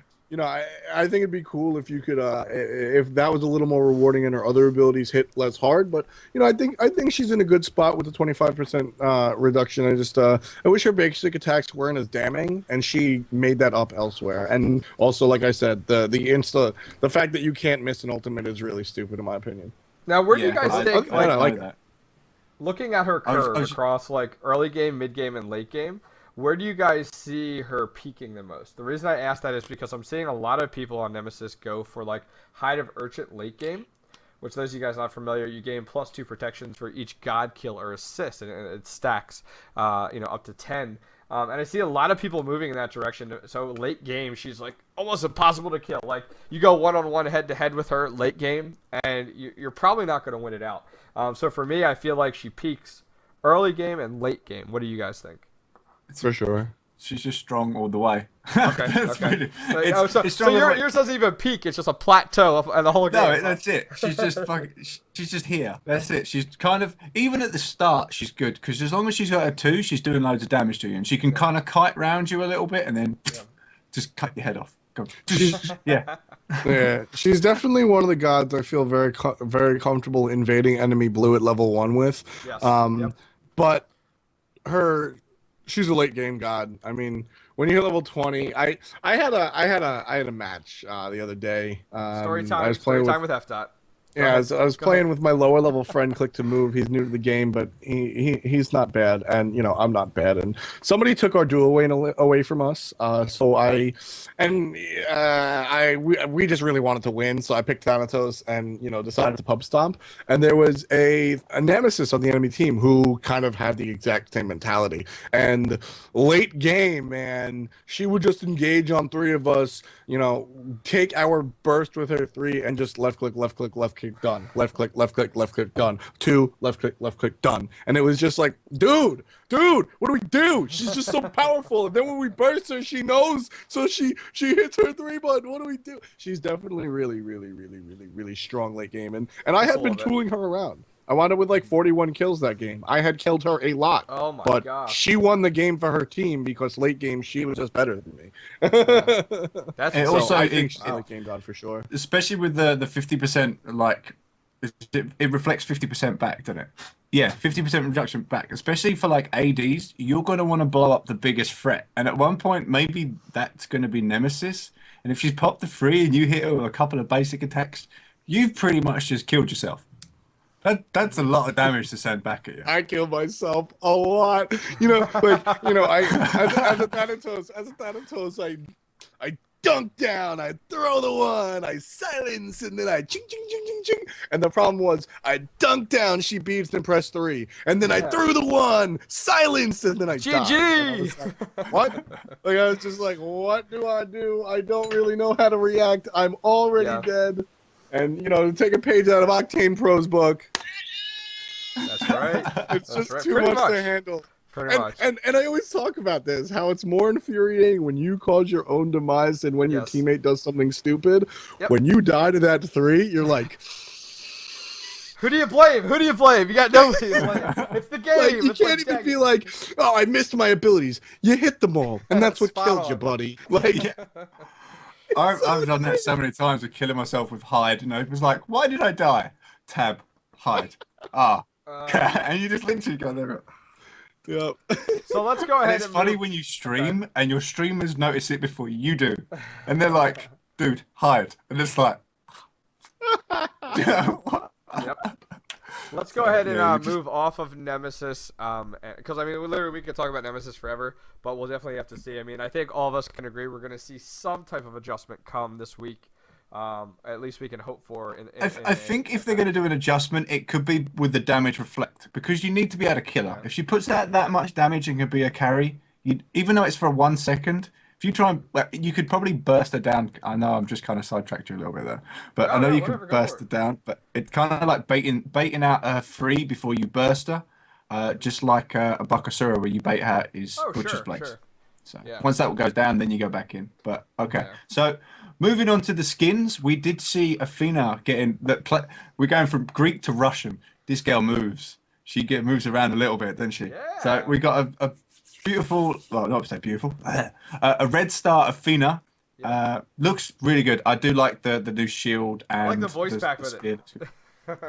think it'd be cool if you could, if that was a little more rewarding and her other abilities hit less hard. But I think she's in a good spot with the 25% reduction. I wish her basic attacks weren't as damning, and she made that up elsewhere. And also, like I said, the fact that you can't miss an ultimate is really stupid in my opinion. Now, where do you guys think? I like that. Looking at her curve across early game, mid game, and late game. Where do you guys see her peaking the most? The reason I ask that is because I'm seeing a lot of people on Nemesis go for Hide of Urchin late game, which those of you guys not familiar, you gain +2 protections for each god kill or assist, and it stacks, up to 10. And I see a lot of people moving in that direction. So late game, she's almost impossible to kill. You go one-on-one head-to-head with her late game, and you're probably not going to win it out. So for me, I feel like she peaks early game and late game. What do you guys think? For sure. She's just strong all the way. Okay. So yours doesn't even peak. It's just a plateau and the whole game. No, that's it. She's just she's just here. That's it. She's kind of, even at the start, she's good because as long as she's got her 2, she's doing loads of damage to you, and she can kind of kite round you a little bit and then just cut your head off. Go. Yeah, she's definitely one of the gods I feel very very comfortable invading enemy blue at level 1 with. Yes. But she's a late game god. I mean, when you hit level 20, I had a match the other day. Story time. I was playing with F-Dot. Yeah, I was playing with my lower level friend, Click to Move. He's new to the game, but he's not bad, and I'm not bad. And somebody took our duo away from us, so we just really wanted to win, so I picked Thanatos and decided to pub stomp. And there was a Nemesis on the enemy team who kind of had the exact same mentality. And late game, man, she would just engage on 3 of us, take our burst with her 3 and just left click, done. Left click, done. 2, left click, done. And it was just like, dude, what do we do? She's just so powerful. And then when we burst her, she knows. So she hits her 3 button. What do we do? She's definitely really, really, really, really, really strong late game. And I had been tooling her around. I wound up with 41 kills that game. I had killed her a lot. Oh my but god. She won the game for her team because late game she was just better than me. That's also I think she's a late game god for sure. Especially with the 50% It reflects 50% back, doesn't it? Yeah, 50% reduction back, especially for like ADs. You're going to want to blow up the biggest threat, and at one point, maybe that's going to be Nemesis. And if she's popped the 3 and you hit her with a couple of basic attacks, you've pretty much just killed yourself. That's a lot of damage to send back at you. I kill myself a lot. I as a Thanatos, I dunk down, I throw the one, I silence, and then I ching ching ching ching ching. And the problem was I dunked down, she beeps and pressed 3, and then I threw the one, silence, and then I died. GG. Like, what? Like I was just like, what do? I don't really know how to react. I'm already dead. And take a page out of Octane Pro's book. That's right. It's That's just too much to handle. Pretty much. And I always talk about this, how it's more infuriating when you cause your own demise than when your teammate does something stupid. Yep. When you die to that 3, you're like, who do you blame? Who do you blame? You got nobody to blame. It's the game. like, you can't even be like, oh, I missed my abilities. You hit them all, and that's what killed you, buddy. Like, I've done that so many times with killing myself with hide. It was like, why did I die? Tab, hide. And you just literally go there. Yep. So let's go ahead. It's funny when you stream and your streamers notice it before you do, and they're like, "Dude, hide," and it's like, Yep. Let's go ahead and move off of Nemesis, because I mean, we could talk about Nemesis forever, but we'll definitely have to see. I mean, I think all of us can agree we're going to see some type of adjustment come this week. At least we can hope for. I think if they're going to do an adjustment, it could be with the damage reflect, because you need to be able to kill her. If she puts that much damage and can be a carry, even though it's for 1 second, if you try and, you could probably burst her down. I know I'm just kind of sidetracked you a little bit there, but I know you can burst her down. But it's kind of like baiting out her 3 before you burst her, just like a Bakasura where you bait her is Butcher's Blades. Sure. So once that goes down, then you go back in. But okay, so. Moving on to the skins, we did see Athena getting that. We're going from Greek to Russian. This girl moves. She moves around a little bit, doesn't she? Yeah. So we got a beautiful, well, not to say beautiful, a red star Athena. Looks really good. I do like the new shield and I like the voice back with it.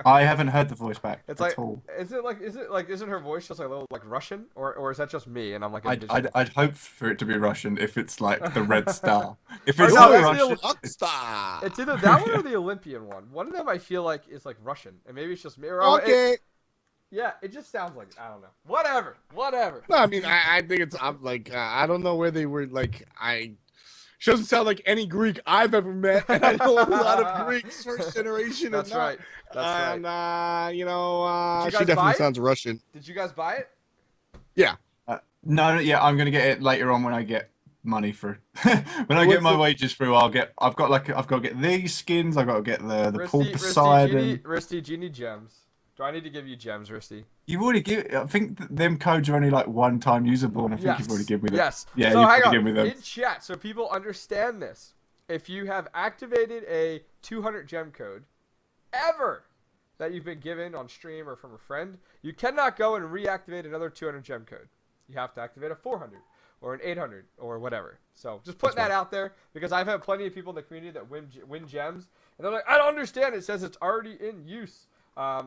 I haven't heard the voice back it's at like, all. Isn't her voice just like a little like Russian, or is that just me and I'm like? I'd hope for it to be Russian if it's like the red star. If it's not Russian, it's either that one or the Olympian one. One of them I feel like is like Russian, and maybe it's just me. Okay. Yeah, it just sounds like I don't know. Whatever. No, I mean, I think it's I don't know where they were. She doesn't sound like any Greek I've ever met, and I know a lot of Greeks first generation. That's right. And she guys definitely sounds Russian. Did you guys buy it? Yeah. No, I'm gonna get it later on when I get money through. When I get my wages through, I've got to get these skins. I've got to get the Paul Poseidon. Risty, do you need gems? Do I need to give you gems, Risty? You've already given. I think them codes are only like 1-time usable, and I think you've already given me them. Yes. Yeah, so you've hang already on. given me them. In chat, so people understand this. If you have activated a 200 gem code ever that you've been given on stream or from a friend, you cannot go and reactivate another 200 gem code. You have to activate a 400 or an 800 or whatever. So just putting that out there, because I've had plenty of people in the community that win gems, and they're like, I don't understand. It says it's already in use.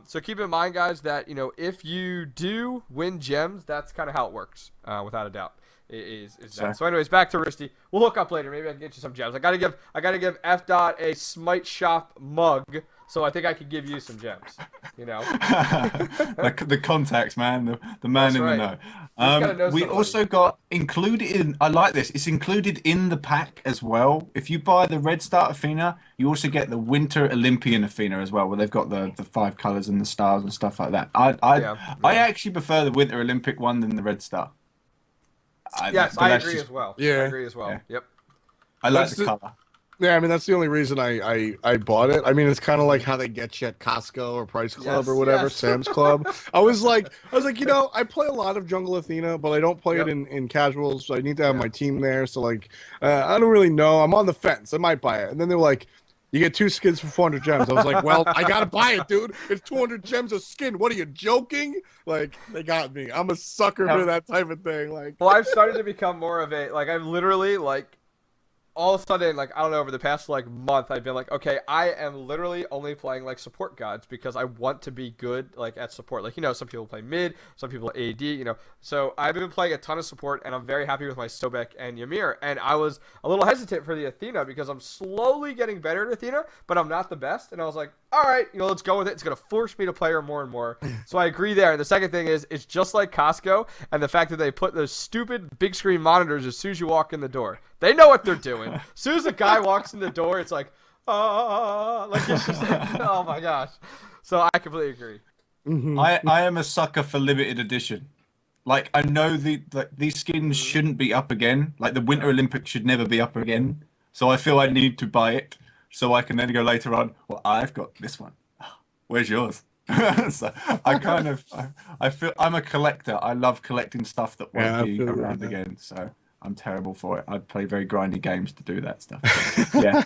So keep in mind, guys, that if you do win gems, that's kind of how it works, without a doubt. Is that. So anyways, back to Risty. We'll hook up later. Maybe I can get you some gems. I gotta give F. a Smite Shop mug, so I think I could give you some gems. The contacts, man, the man in the know. We also got included in. I like this. It's included in the pack as well. If you buy the Red Star Athena, you also get the Winter Olympian Athena as well, where they've got the 5 colors and the stars and stuff like that. I actually prefer the Winter Olympic one than the Red Star. Yes, I agree as well. Yeah. I agree as well. Yeah. Yep. I like the color. Yeah, I mean, that's the only reason I bought it. I mean, it's kind of like how they get you at Costco or Price Club or whatever, Sam's Club. I was like, I play a lot of Jungle Athena, but I don't play it in casuals, so I need to have my team there. So, I don't really know. I'm on the fence. I might buy it. And then they're like, you get 2 skins for 400 gems. I was like, well, I got to buy it, dude. It's 200 gems a skin. What are you, joking? They got me. I'm a sucker for that type of thing. Well, I've started to become more of a, I've literally, all of a sudden, like, I don't know, over the past like month, I've been like, okay, I am literally only playing like support gods because I want to be good like at support. Like, some people play mid, some people AD, So I've been playing a ton of support, and I'm very happy with my Sobek and Ymir. And I was a little hesitant for the Athena because I'm slowly getting better at Athena, but I'm not the best. And I was like, all right, let's go with it. It's gonna force me to play her more and more. So I agree there. And the second thing is, it's just like Costco, and the fact that they put those stupid big screen monitors as soon as you walk in the door. They know what they're doing. As soon as a guy walks in the door, it's like, like it's just like, oh my gosh. So I completely agree. Mhm. I am a sucker for limited edition. Like, I know these skins shouldn't be up again. Like, the Winter Olympics should never be up again. So I feel I need to buy it so I can then go later on, well, I've got this one. Where's yours? So I feel I'm a collector. I love collecting stuff that Yeah, I won't be feel around that. again. So I'm terrible for it. I play very grindy games to do that stuff. Yeah.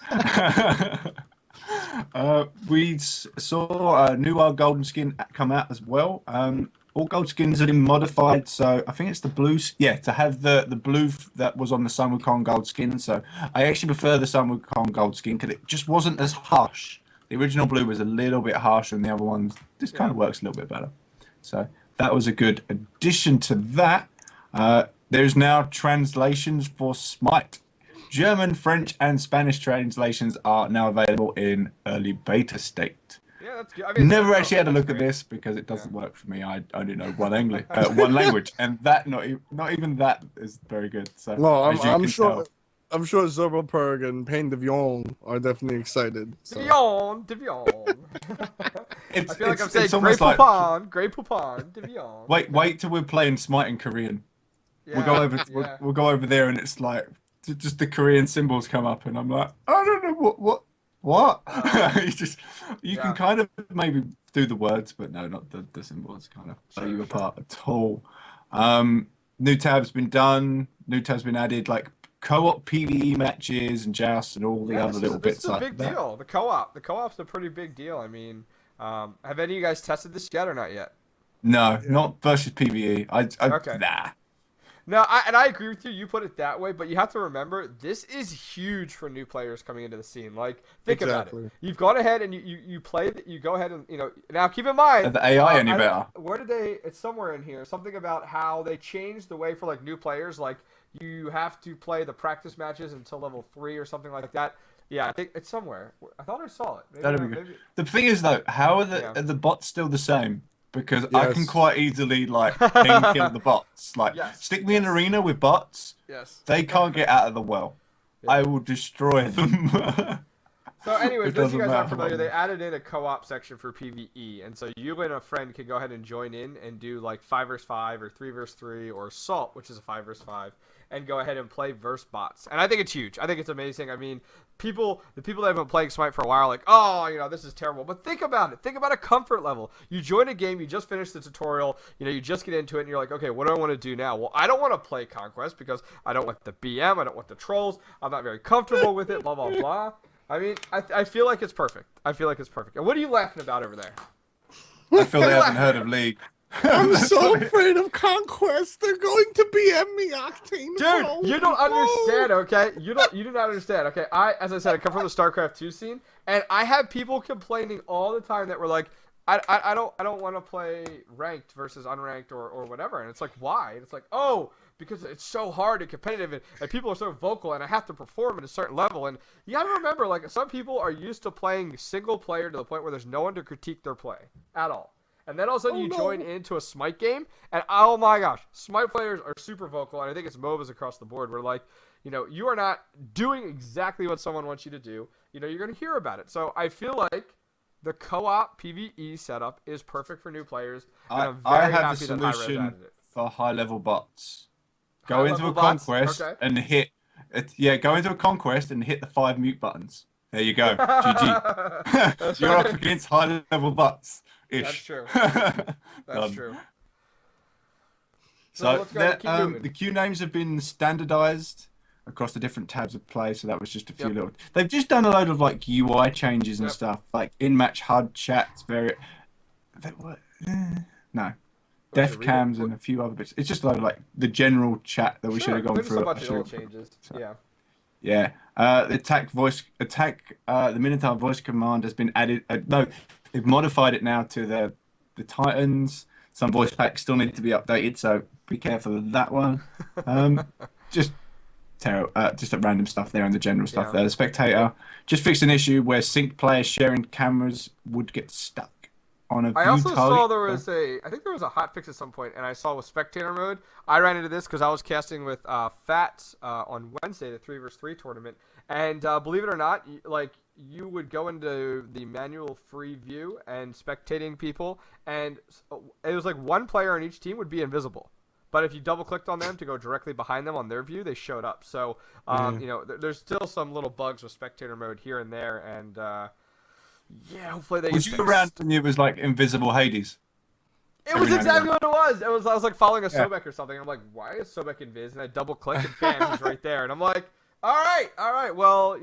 We saw a new golden skin come out as well. All gold skins have been modified, so I think it's the blue. Yeah, to have the blue that was on the Sun Wukong gold skin. So I actually prefer the Sun Wukong gold skin because it just wasn't as harsh. The original blue was a little bit harsher than the other ones. This kind of works a little bit better. So that was a good addition to that. There's now translations for Smite. German, French, and Spanish translations are now available in early beta state. Yeah, that's good. I mean, Never actually had a look great. at this because it doesn't work for me. I only know one language, and that not even that is very good. So Well, as you I'm can sure. tell. I'm sure Zerberberg and Pain de Vion are definitely excited. So. Divion. I feel like I'm saying it's Grey almost like Poupon, Divion. wait till we're playing Smite in Korean. Yeah, We'll go over there, and it's like just the Korean symbols come up, and I'm like, I don't know what. You can kind of maybe do the words, but no, not the symbols. Kind of play you apart at all. New tab's been done. New tab's been added, like co-op PvE matches and jousts and all the other little bits like that. It's a big deal. The co-op's a pretty big deal. I mean, have any of you guys tested this yet or not yet? No, not versus PvE. Okay. Nah. No, I agree with you. You put it that way, but you have to remember this is huge for new players coming into the scene. Like, think about it. You've gone ahead and you played. You go ahead and Now keep in mind. Are the AI any better? Where did they? It's somewhere in here. Something about how they changed the way for like new players. Like you have to play the practice matches until level 3 or something like that. Yeah, I think it's somewhere. I thought I saw it. That'd be good. The thing is though, how are the bots still the same? Because I can quite easily like kill the bots. Like stick me in an arena with bots. Yes. They can't get out of the well. Yeah. I will destroy them. So anyways, those of you guys aren't familiar, they added in a co-op section for PvE, and so you and a friend can go ahead and join in and do like 5 vs 5 or 3 vs 3 or Assault, which is a 5 vs 5, and go ahead and play versus bots. And I think it's huge. I think it's amazing. I mean, the people that have been playing Smite for a while are like, oh, this is terrible. But think about it. Think about a comfort level. You join a game, you just finished the tutorial, you just get into it, and you're like, okay, what do I want to do now? Well, I don't want to play Conquest because I don't want the BM, I don't want the trolls, I'm not very comfortable with it, blah, blah, blah. I mean, I feel like it's perfect. And what are you laughing about over there? I feel they haven't heard of League. I'm so afraid of Conquest. They're going to BM me, Octane. Dude, you don't understand, okay? You do not understand, okay? As I said, I come from the StarCraft 2 scene, and I have people complaining all the time that were like, I don't want to play ranked versus unranked or whatever. And it's like, why? And it's like, oh, because it's so hard and competitive, and people are so vocal, and I have to perform at a certain level. And you gotta remember, like, some people are used to playing single player to the point where there's no one to critique their play at all. And then all of a sudden join into a Smite game, and oh my gosh, Smite players are super vocal, and I think it's MOBAs across the board where, like, you are not doing exactly what someone wants you to do. You're going to hear about it. So I feel like the co-op PvE setup is perfect for new players, and I'm very happy that Hi-Rez added it. For high-level bots. Go into a conquest and hit. Go into a conquest and hit the 5 mute buttons. There you go. GG. You're up against high-level bots. That's true. That's true. So the queue names have been standardized across the different tabs of play. So that was just a few little. They've just done a load of like UI changes and stuff, like in-match HUD chats. No. Def cams and a few other bits. It's just like the general chat that we should have gone through. A bunch of little changes. So. Yeah. Yeah. The Minotaur voice command has been added. No, they've modified it now to the Titans. Some voice packs still need to be updated, so be careful of that one. Just just a random stuff there and the general stuff Yeah. there. The spectator just fixed an issue where sync players sharing cameras would get stuck on a I view also saw target. I think there was a hot fix at some point, and I saw with spectator mode. I ran into this because I was casting with Fats on Wednesday, the 3v3 tournament, and believe it or not, you would go into the manual free view and spectating people, and it was like one player on each team would be invisible. But if you double clicked on them to go directly behind them on their view, they showed up. So, there's still some little bugs with spectator mode here and there, and yeah, hopefully they. Was you around when it was like Invisible Hades? It was exactly what it was. I was like following a Yeah. Sobek or something. I'm like, why is Sobek invis? And I double click and bam, he's right there. And I'm like, all right, well,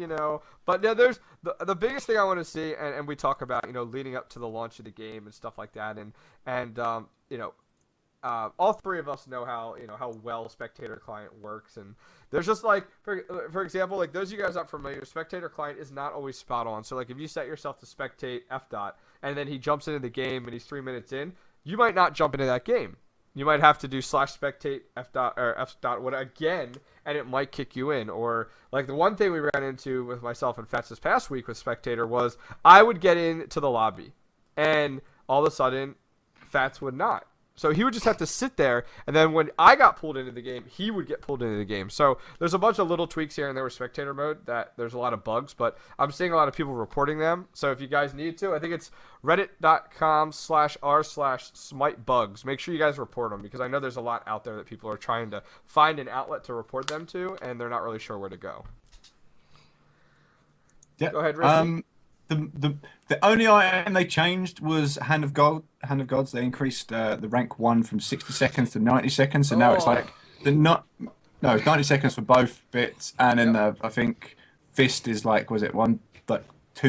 But yeah, there's the biggest thing I want to see, and we talk about, leading up to the launch of the game and stuff like that, and all three of us know how well Spectator Client works, and there's just like for example, like those of you guys not familiar, Spectator Client is not always spot on. So like if you set yourself to spectate F dot and then he jumps into the game and he's 3 minutes in, you might not jump into that game. You might have to do /spectate F dot or F dot what again, and it might kick you in. Or like the one thing we ran into with myself and Fats this past week with Spectator was I would get into the lobby, and all of a sudden, Fats would not. So he would just have to sit there, and then when I got pulled into the game, he would get pulled into the game. So there's a bunch of little tweaks here and there with spectator mode that there's a lot of bugs, but I'm seeing a lot of people reporting them. So if you guys need to, I think it's reddit.com/r/smitebugs. Make sure you guys report them, because I know there's a lot out there that people are trying to find an outlet to report them to, and they're not really sure where to go. Yeah. Go ahead, Risky. The only item they changed was Hand of God. Hand of Gods. They increased the rank 1 from 60 seconds to 90 seconds. So now it's like it's 90 seconds for both bits, and then I think Fist is like 2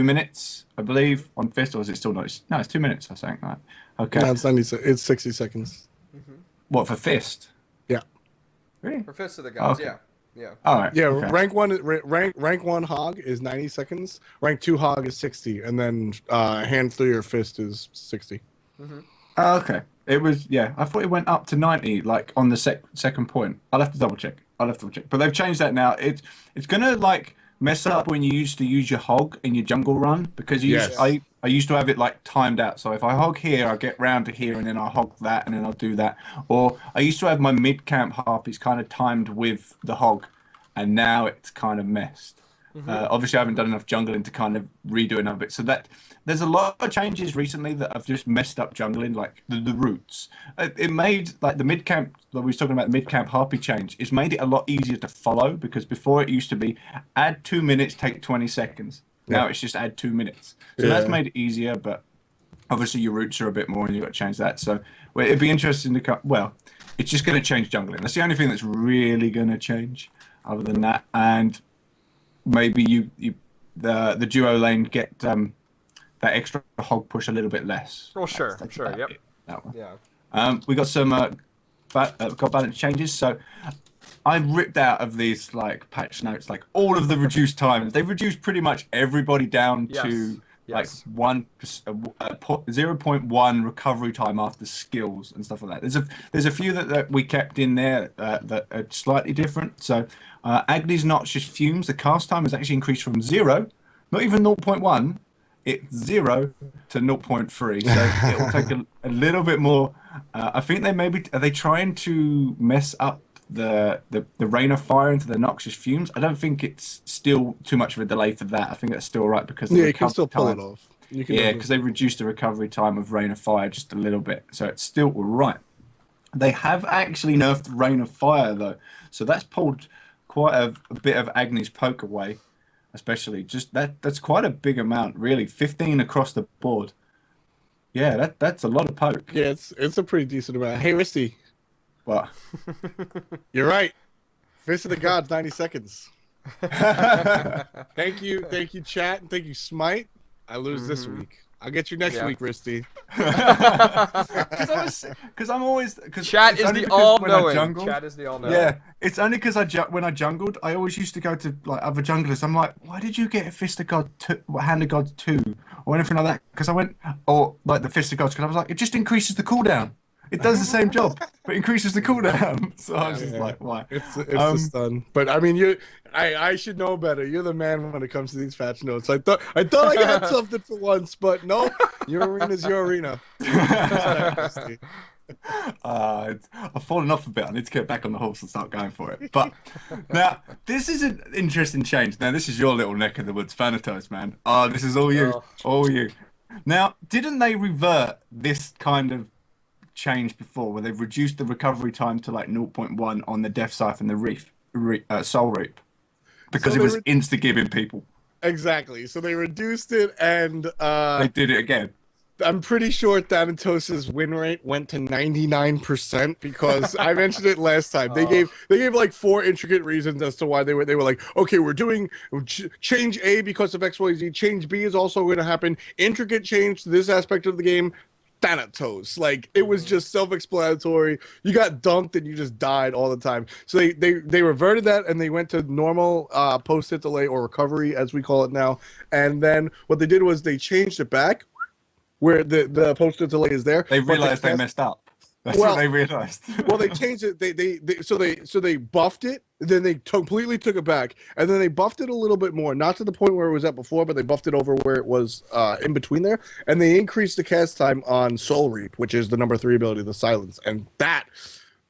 minutes, I believe, on Fist, or is it still 90? No, it's 2 minutes. I think that. Okay. No, it's 60 seconds. What for Fist? Yeah. Really? For Fist of the Gods, Okay. yeah. Yeah. All right. Yeah, okay. rank 1 hog is 90 seconds. Rank 2 hog is 60, and then hand 3 or fist is 60. Okay. It was, I thought it went up to 90, like on the second point. I'll have to double check. But they've changed that now. It's gonna like mess up when you used to use your hog in your jungle run, because I used to have it like timed out. So if I hog here, I get round to here, and then I hog that, and then I'll do that. Or I used to have my mid camp harpies kind of timed with the hog, and now it's kind of messed. Obviously, I haven't done enough jungling to kind of redo enough of it. So that there's a lot of changes recently that have just messed up jungling, like the roots. It made like the mid camp. Like we was talking about the mid camp harpy change. It's made it a lot easier to follow, because before it used to be add 2 minutes, take 20 seconds. Now it's just add 2 minutes. So that's made it easier, but obviously your roots are a bit more, and you've got to change that. So it'd be interesting to it's just going to change jungling. That's the only thing that's really going to change. Other than that, and maybe the duo lane get that extra hog push a little bit less. Well, sure, yep. That one. Yeah. We got some got balance changes. So I ripped out of these like patch notes like all of the reduced times. They've reduced pretty much everybody down to like 0.1 recovery time after skills and stuff like that. There's a few that we kept in there that are slightly different. So Agni's Noxious Fumes, the cast time has actually increased from 0, not even 0.1, it's 0 to 0.3. So it will take a little bit more. I think are they trying to mess up the rain of fire into the noxious fumes? I don't think it's still too much of a delay for that. I think that's still right, because you can still pull it off. Because they reduced the recovery time of rain of fire just a little bit, so it's still right. They have actually nerfed rain of fire though, so that's pulled quite a bit of Agni's poke away, especially just that's quite a big amount, really. 15 across the board. Yeah, that's a lot of poke. Yeah, it's a pretty decent amount. Hey, Risty. What? You're right. Fist of the Gods, 90 seconds. Thank you, chat, and thank you, Smite. I lose this week. I'll get you next week, Risty. Because I'm always Chat is the all-knowing. Chat is the all-knowing. Yeah, it's only because when I jungled, I always used to go to like other junglers. I'm like, why did you get a Fist of God 2, Hand of God 2, or anything like that? Because I went, or like the Fist of Gods, because I was like, it just increases the cooldown. It does the same job, but increases the cooldown. So I was just like, why? It's the stun. But I mean, I should know better. You're the man when it comes to these patch notes. I thought I got something for once, but no, your arena's your arena. I've fallen off a bit. I need to get back on the horse and start going for it. But now, this is an interesting change. Now, this is your little neck of the woods, Thanatos, man. Oh, this is all you. All you. Now, didn't they revert this kind of change before, where they've reduced the recovery time to like 0.1 on the Death Scythe and the Soul Reap? Because it was insta-gibbing people. Exactly. So they reduced it, and they did it again. I'm pretty sure Thanatos' win rate went to 99% because I mentioned it last time. They gave like 4 intricate reasons as to why they were like, okay, we're doing change A because of XYZ. Change B is also going to happen. Intricate change to this aspect of the game. Thanatos. Like, it was just self-explanatory. You got dunked and you just died all the time. So they reverted that, and they went to normal post-hit delay, or recovery as we call it now. And then what they did was they changed it back where the post-hit delay is there. They realized they messed up. That's what they realized. Well, they changed it. So they buffed it. Then they completely took it back, and then they buffed it a little bit more, not to the point where it was at before, but they buffed it over where it was in between there, and they increased the cast time on Soul Reap, which is the number 3 ability, the Silence, and that.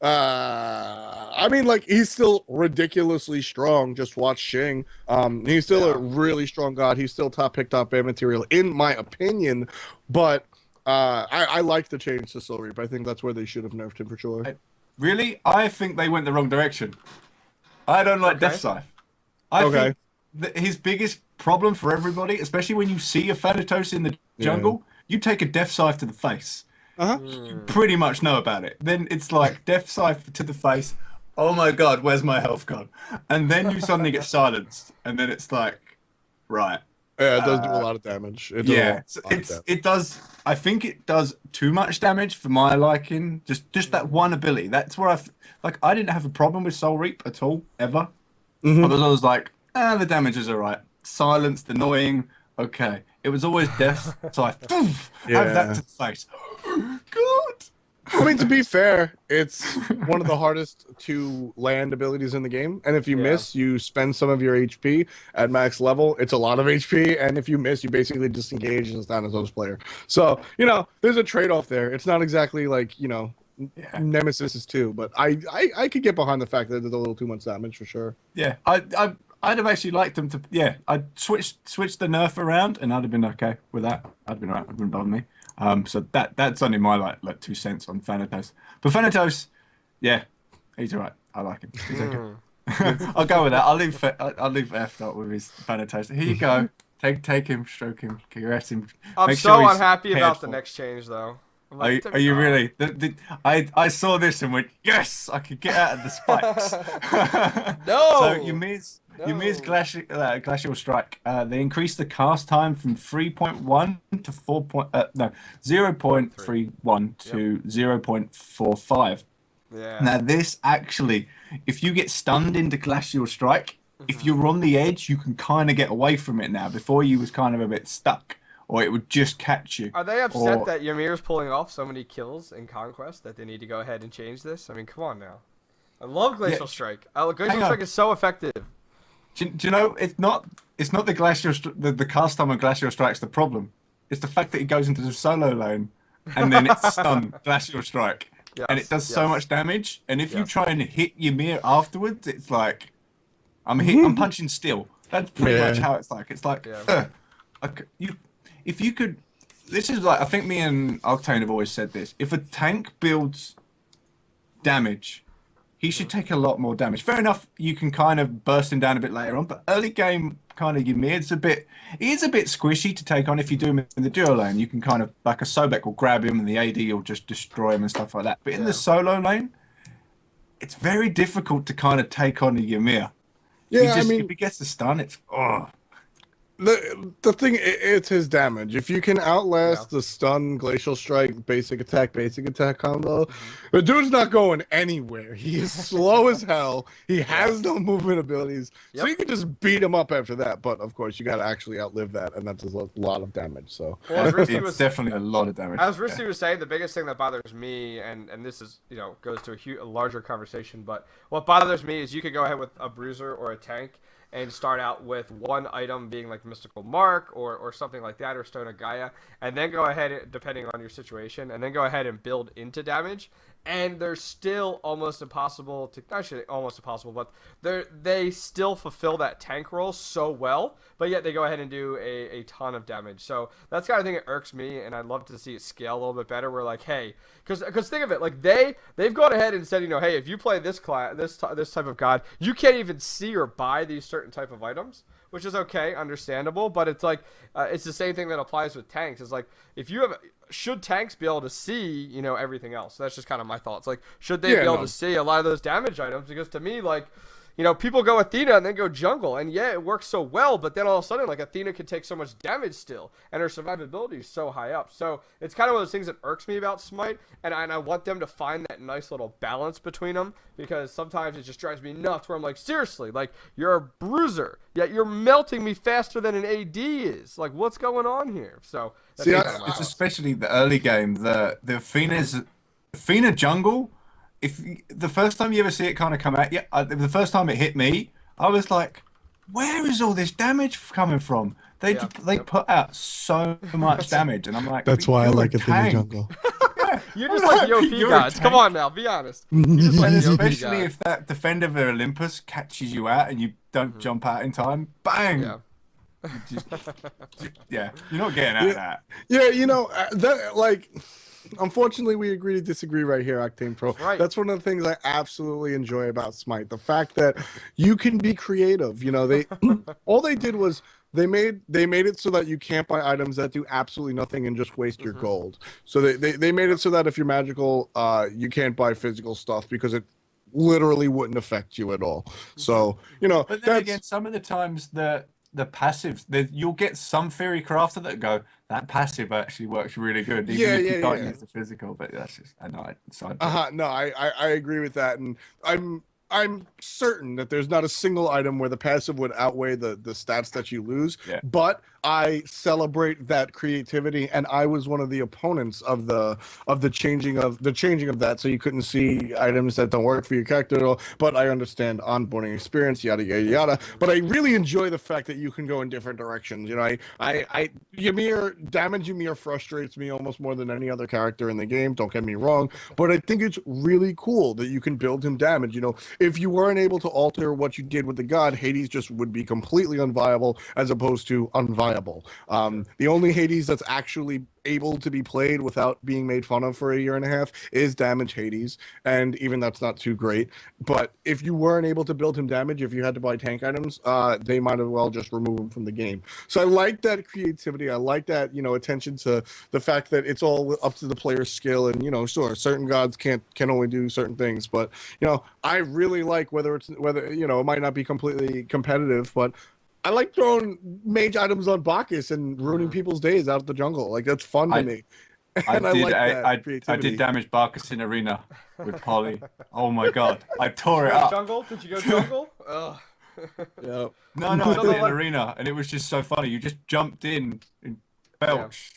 I mean, like, he's still ridiculously strong. Just watch Shing. He's still a really strong god. He's still top pick, top ban material, in my opinion. But I like the change to Soul Reap. I think that's where they should have nerfed him for sure. Really? I think they went the wrong direction. I don't like Death Scythe. I think that his biggest problem for everybody, especially when you see a Thanatos in the jungle, you take a Death Scythe to the face. You pretty much know about it. Then it's like Death Scythe to the face. Oh my god, where's my health gone? And then you suddenly get silenced, and then it's like, right. Yeah, it does do a lot of damage. It does. I think it does too much damage for my liking. Just that one ability. That's where I didn't have a problem with Soul Reap at all ever. Because I was like, the damage is alright. Silenced, annoying. Okay. It was always death. So I have that to the face. God. I mean, to be fair, it's one of the hardest to land abilities in the game. And if you miss, you spend some of your HP at max level. It's a lot of HP. And if you miss, you basically disengage as a Thanatos player. So, there's a trade-off there. It's not exactly like, Nemesis is 2. But I could get behind the fact that there's a little too much damage for sure. Yeah, I'd have actually liked them to. Yeah, I'd switch the nerf around, and I'd have been okay with that. I'd been alright. It wouldn't bother me. So that's only my like 2 cents on Thanatos. But Thanatos, yeah, he's alright. I like him. He's okay. I'll go with that. I'll leave F dot with his Thanatos. Here you go. Take him, stroke him, caress him. I'm so unhappy about the next change though. Like, are you really? I saw this and went, yes, I could get out of the spikes. No. So Ymir's Glacial Strike. They increased the cast time from 3.1 to 0.31 to 0.45. Yeah. Now this actually, if you get stunned into Glacial Strike, if you're on the edge, you can kind of get away from it now. Before you was kind of a bit stuck, or it would just catch you. Are they upset that Ymir's pulling off so many kills in Conquest that they need to go ahead and change this? I mean, come on now. I love Glacial Strike. Glacial Strike is so effective. Do you know, it's not the cast time on Glacial Strike's the problem. It's the fact that it goes into the solo lane and then it's stunned Glacial Strike. Yes, and it does so much damage. And if you try and hit Ymir afterwards, it's like I'm punching steel. That's pretty much how it's like. It's like if you could, this is like, I think me and Octane have always said this. If a tank builds damage, he should take a lot more damage. Fair enough, you can kind of burst him down a bit later on, but early game kind of Ymir, he is a bit squishy to take on if you do him in the duo lane. You can kind of, like a Sobek will grab him and the AD will just destroy him and stuff like that. But in the solo lane, it's very difficult to kind of take on a Ymir. Yeah, if he gets the stun, it's The thing, it's his damage. If you can Yeah. outlast the stun, glacial strike, basic attack combo, Hmm. the dude's not going anywhere. He is slow as hell. He Yeah. has no movement abilities, so Yep. you can just beat him up after that. But of course, you got to actually outlive that, and that's a lot of damage. So Well, as Risty It's was definitely a lot of damage. As Yeah. Risty was saying, the biggest thing that bothers me, and this is goes to a larger conversation, but what bothers me is you could go ahead with a bruiser or a tank and start out with one item being like Mystical Mark or something like that, or Stone of Gaia, and then go ahead, depending on your situation, and then go ahead and build into damage. And they're still almost impossible to, actually almost impossible, but they still fulfill that tank role so well, but yet they go ahead and do a ton of damage. So that's the kind of thing that irks me, and I'd love to see it scale a little bit better. We're like, hey, because think of it, like they've gone ahead and said, hey, if you play this class, this type of god, you can't even see or buy these certain type of items, which is okay, understandable, but it's like it's the same thing that applies with tanks. It's like if you have should tanks be able to see everything else? So that's just kind of my thoughts. Like, should they be able to see a lot of those damage items? Because to me, like, people go Athena and then go jungle, and yeah, it works so well, but then all of a sudden, like, Athena can take so much damage still, and her survivability is so high up. So it's kind of one of those things that irks me about Smite, and I want them to find that nice little balance between them, because sometimes it just drives me nuts where I'm like, seriously, like, you're a bruiser, yet you're melting me faster than an AD is. Like, what's going on here? So that's see, kind I, of my It's thoughts. especially the early game. The Athena jungle. If the first time you ever see it kind of come out, yeah, the first time it hit me, I was like, "Where is all this damage coming from?" Yeah. They Yep. put out so much damage, and I'm like, that's "But why I you're a like Athena tank." jungle. Yeah, You're I'm just like like, the "But OP you're a gods. Come tank." on now, be honest. You're just like And the OP especially god. if that defender of Olympus catches you out and you don't Hmm. jump out in time, bang! Yeah. You just, yeah, you're not getting out of Yeah, that. yeah, that like. Unfortunately, we agree to disagree right here, Octane Pro. That's right. That's one of the things I absolutely enjoy about Smite. The fact that you can be creative. They all they did was they made it so that you can't buy items that do absolutely nothing and just waste your Hmm. gold. So they made it so that if you're magical, you can't buy physical stuff because it literally wouldn't affect you at all. Hmm. So, But then again, that's some of the times the passives, you'll get some theory crafter that go, that passive actually works really good, even yeah, if you yeah, can't yeah. use the physical. But that's just I know side bit. Uh-huh. No, I agree with that, and I'm certain that there's not a single item where the passive would outweigh the stats that you lose. Yeah. But I celebrate that creativity, and I was one of the opponents of the changing of that, so you couldn't see items that don't work for your character at all. But I understand onboarding experience, yada yada yada. But I really enjoy the fact that you can go in different directions. Ymir damage Ymir frustrates me almost more than any other character in the game. Don't get me wrong, but I think it's really cool that you can build him damage. If you weren't able to alter what you did with the god, Hades just would be completely unviable as opposed to unviable. Sure. The only Hades that's actually able to be played without being made fun of for a year and a half is damage Hades, and even that's not too great. But if you weren't able to build him damage, if you had to buy tank items, they might as well just remove him from the game. So I like that creativity. I like that attention to the fact that it's all up to the player's skill. And sure, certain gods can only do certain things, but I really like whether it might not be completely competitive, but I like throwing mage items on Bacchus and ruining Hmm. people's days out of the jungle. Like, that's fun to I me, I and I did like that I did creativity. damage Barcus in arena with Polly. Oh my god, I tore it You go up. jungle? Did you go jungle? Ugh. Yeah. No, I So did the it in la- arena, and it was just so funny. You just jumped in, yeah. belched,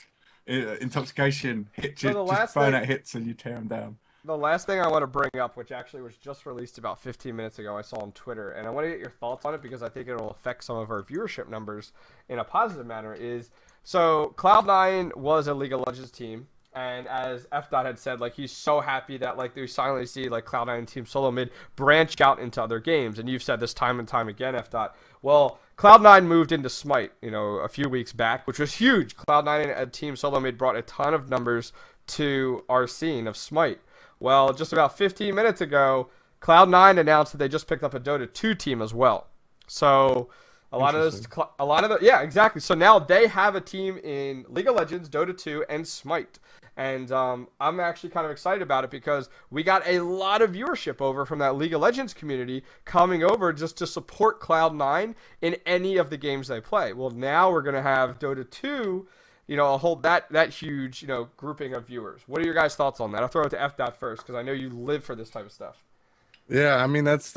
intoxication, hit So you, the just last throwing thing out hits, and you tear them down. The last thing I want to bring up, which actually was just released about 15 minutes ago, I saw on Twitter, and I want to get your thoughts on it because I think it'll affect some of our viewership numbers in a positive manner. Is so Cloud9 was a League of Legends team, and as F Dot had said, like he's so happy that like they finally see like Cloud9 and Team Solo Mid branch out into other games, and you've said this time and time again, F Dot. Well, Cloud9 moved into Smite, a few weeks back, which was huge. Cloud9 and Team Solo Mid brought a ton of numbers to our scene of Smite. Well, just about 15 minutes ago, Cloud9 announced that they just picked up a Dota 2 team as well. So A lot of yeah, exactly. So now they have a team in League of Legends, Dota 2, and Smite. And I'm actually kind of excited about it because we got a lot of viewership over from that League of Legends community coming over just to support Cloud9 in any of the games they play. Well, now we're going to have Dota 2, hold that huge, grouping of viewers. What are your guys' thoughts on that? I'll throw it to F. first because I know you live for this type of stuff. Yeah, I mean that's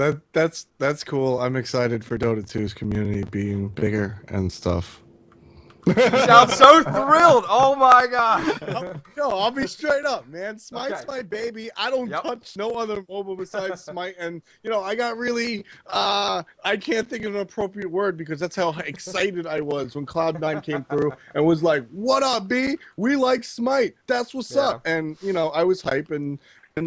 cool. I'm excited for Dota 2's community being bigger and stuff. You sound so thrilled. Oh my gosh. Yo, I'll be straight up, man. Smite's Okay. my baby. I don't touch no other mobile besides Smite. And, I got really, I can't think of an appropriate word because that's how excited I was when Cloud9 came through and was like, what up, B? We like Smite. That's what's up. And, I was hype and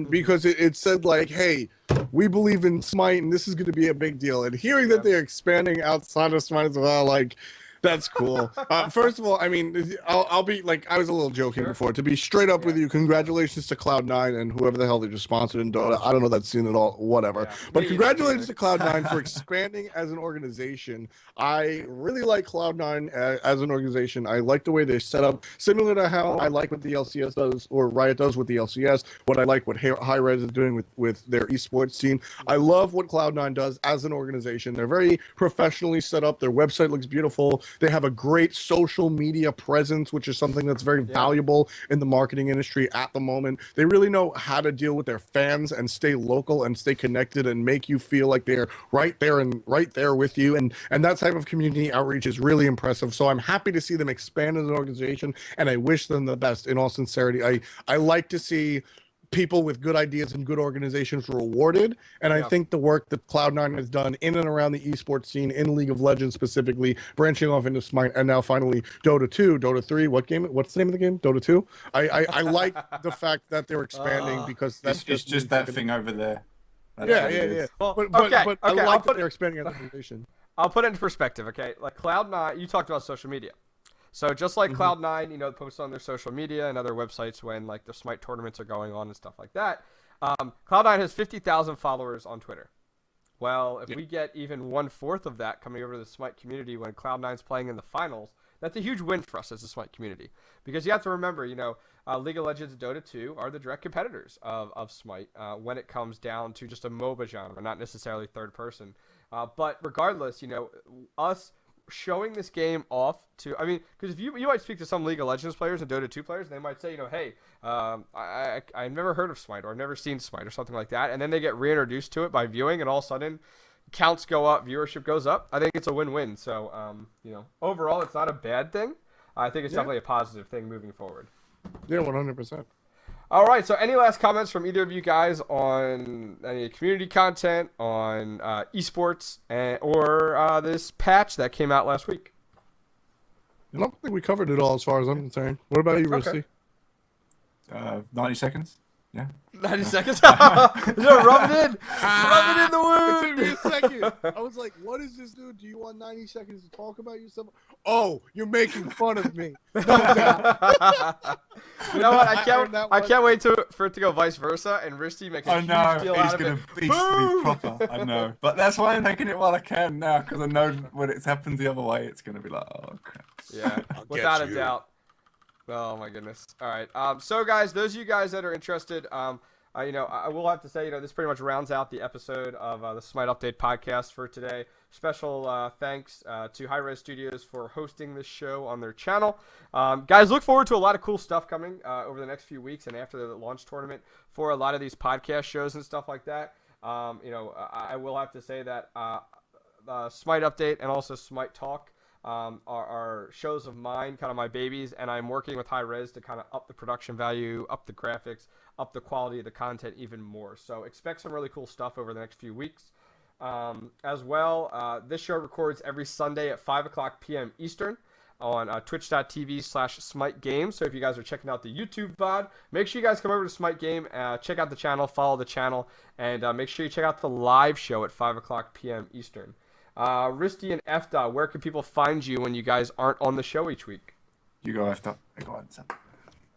because it said like, hey, we believe in Smite and this is going to be a big deal. And hearing that they're expanding outside of Smite as well, like, that's cool. First of all, I mean, I'll be like, I was a little joking before. To be straight up with you, congratulations to Cloud9 and whoever the hell they just sponsored in Dota. I don't know that scene at all, whatever. Yeah. But congratulations to Cloud9 for expanding as an organization. I really like Cloud9 as an organization. I like the way they set up, similar to how I like what the LCS does, or Riot does with the LCS, what I like what Hi-Rez is doing with their esports scene. I love what Cloud9 does as an organization. They're very professionally set up. Their website looks beautiful. They have a great social media presence, which is something that's very valuable in the marketing industry at the moment. They really know how to deal with their fans and stay local and stay connected and make you feel like they're right there with you. And that type of community outreach is really impressive. So I'm happy to see them expand as an organization, and I wish them the best. In all sincerity, I like to see people with good ideas and good organizations rewarded, and I think the work that Cloud9 has done in and around the esports scene, in League of Legends specifically, branching off into Smite, and now finally Dota 2, Dota 3, what's the name of the game? Dota 2? I like the fact that they're expanding because that's just that thing over there. That's yeah. Well, But I like that they're expanding as an organization. I'll put it into perspective, okay? Like Cloud9, you talked about social media. So just like Cloud9, posts on their social media and other websites when like the Smite tournaments are going on and stuff like that. Cloud9 has 50,000 followers on Twitter. Well, if we get even 1/4 of that coming over to the Smite community when Cloud9's playing in the finals, that's a huge win for us as a Smite community. Because you have to remember, League of Legends and Dota 2 are the direct competitors of Smite when it comes down to just a MOBA genre, not necessarily third person. But regardless, us showing this game off to, because if you might speak to some League of Legends players and Dota 2 players, and they might say, hey, I've never heard of Smite, or I've never seen Smite, or something like that, and then they get reintroduced to it by viewing, and all of a sudden counts go up, viewership goes up. I think it's a win-win. So, overall, it's not a bad thing. I think it's definitely a positive thing moving forward. Yeah, 100%. All right, so any last comments from either of you guys on any community content, on esports, or this patch that came out last week? I don't think we covered it all as far as I'm concerned. What about you, Risty? 90 seconds. Yeah. 90 seconds? Rub it in. Rub it in the wound. It took me a second. I was like, what is this, dude? Do you want 90 seconds to talk about yourself? Oh, you're making fun of me. No doubt. You know what? I can't wait for it to go vice versa, and Risty make a huge deal out of it. He's going to be proper. I know. But that's why I'm making it while I can now, because I know when it happens the other way, it's going to be like, oh, crap. Yeah, without a doubt. Oh my goodness! All right, so guys, those of you guys that are interested, I will have to say, this pretty much rounds out the episode of the Smite Update podcast for today. Special thanks to Hi-Rez Studios for hosting this show on their channel. Guys, look forward to a lot of cool stuff coming over the next few weeks and after the launch tournament for a lot of these podcast shows and stuff like that. I will have to say that Smite Update and also Smite Talk are shows of mine, kind of my babies, and I'm working with Hi-Rez to kind of up the production value, up the graphics, up the quality of the content even more. So expect some really cool stuff over the next few weeks. As well, this show records every Sunday at 5 o'clock p.m. Eastern on twitch.tv/Smite Game. So if you guys are checking out the YouTube VOD, make sure you guys come over to Smite Game, check out the channel, follow the channel, and make sure you check out the live show at 5 o'clock p.m. Eastern. Risty and Efta, where can people find you when you guys aren't on the show each week? You go, Efta. I go on, Sam.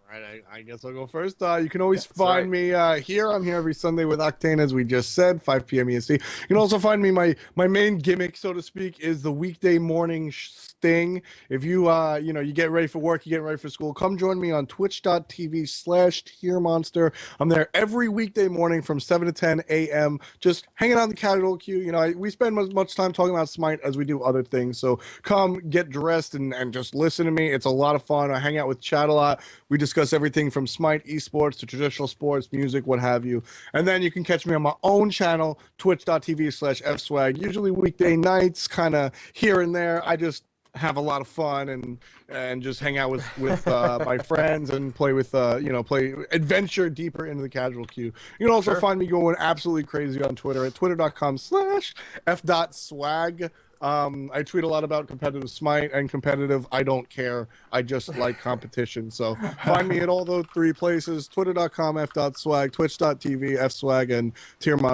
All right, I guess I'll go first. You can always That's find me here. I'm here every Sunday with Octane, as we just said, 5 p.m. EST. You can also find me. My main gimmick, so to speak, is the weekday morning sting. If you you get ready for work, you get ready for school, come join me on twitch.tv/tiermonster. I'm there every weekday morning from 7 to 10 a.m. just hanging out in the casual queue. We spend as much time talking about Smite as we do other things. So come get dressed and just listen to me. It's a lot of fun. I hang out with chat a lot. We discuss everything from Smite esports to traditional sports, music, what have you. And then you can catch me on my own channel, twitch.tv/fswag, usually weekday nights, kind of here and there. I just have a lot of fun and just hang out with my friends and play with play adventure deeper into the casual queue. You can also find me going absolutely crazy on Twitter at twitter.com/f.swag. I tweet a lot about competitive Smite and competitive I don't care. I just like competition. So find me at all those three places: twitter.com f.swag, twitch.tv fswag, and Tiermon.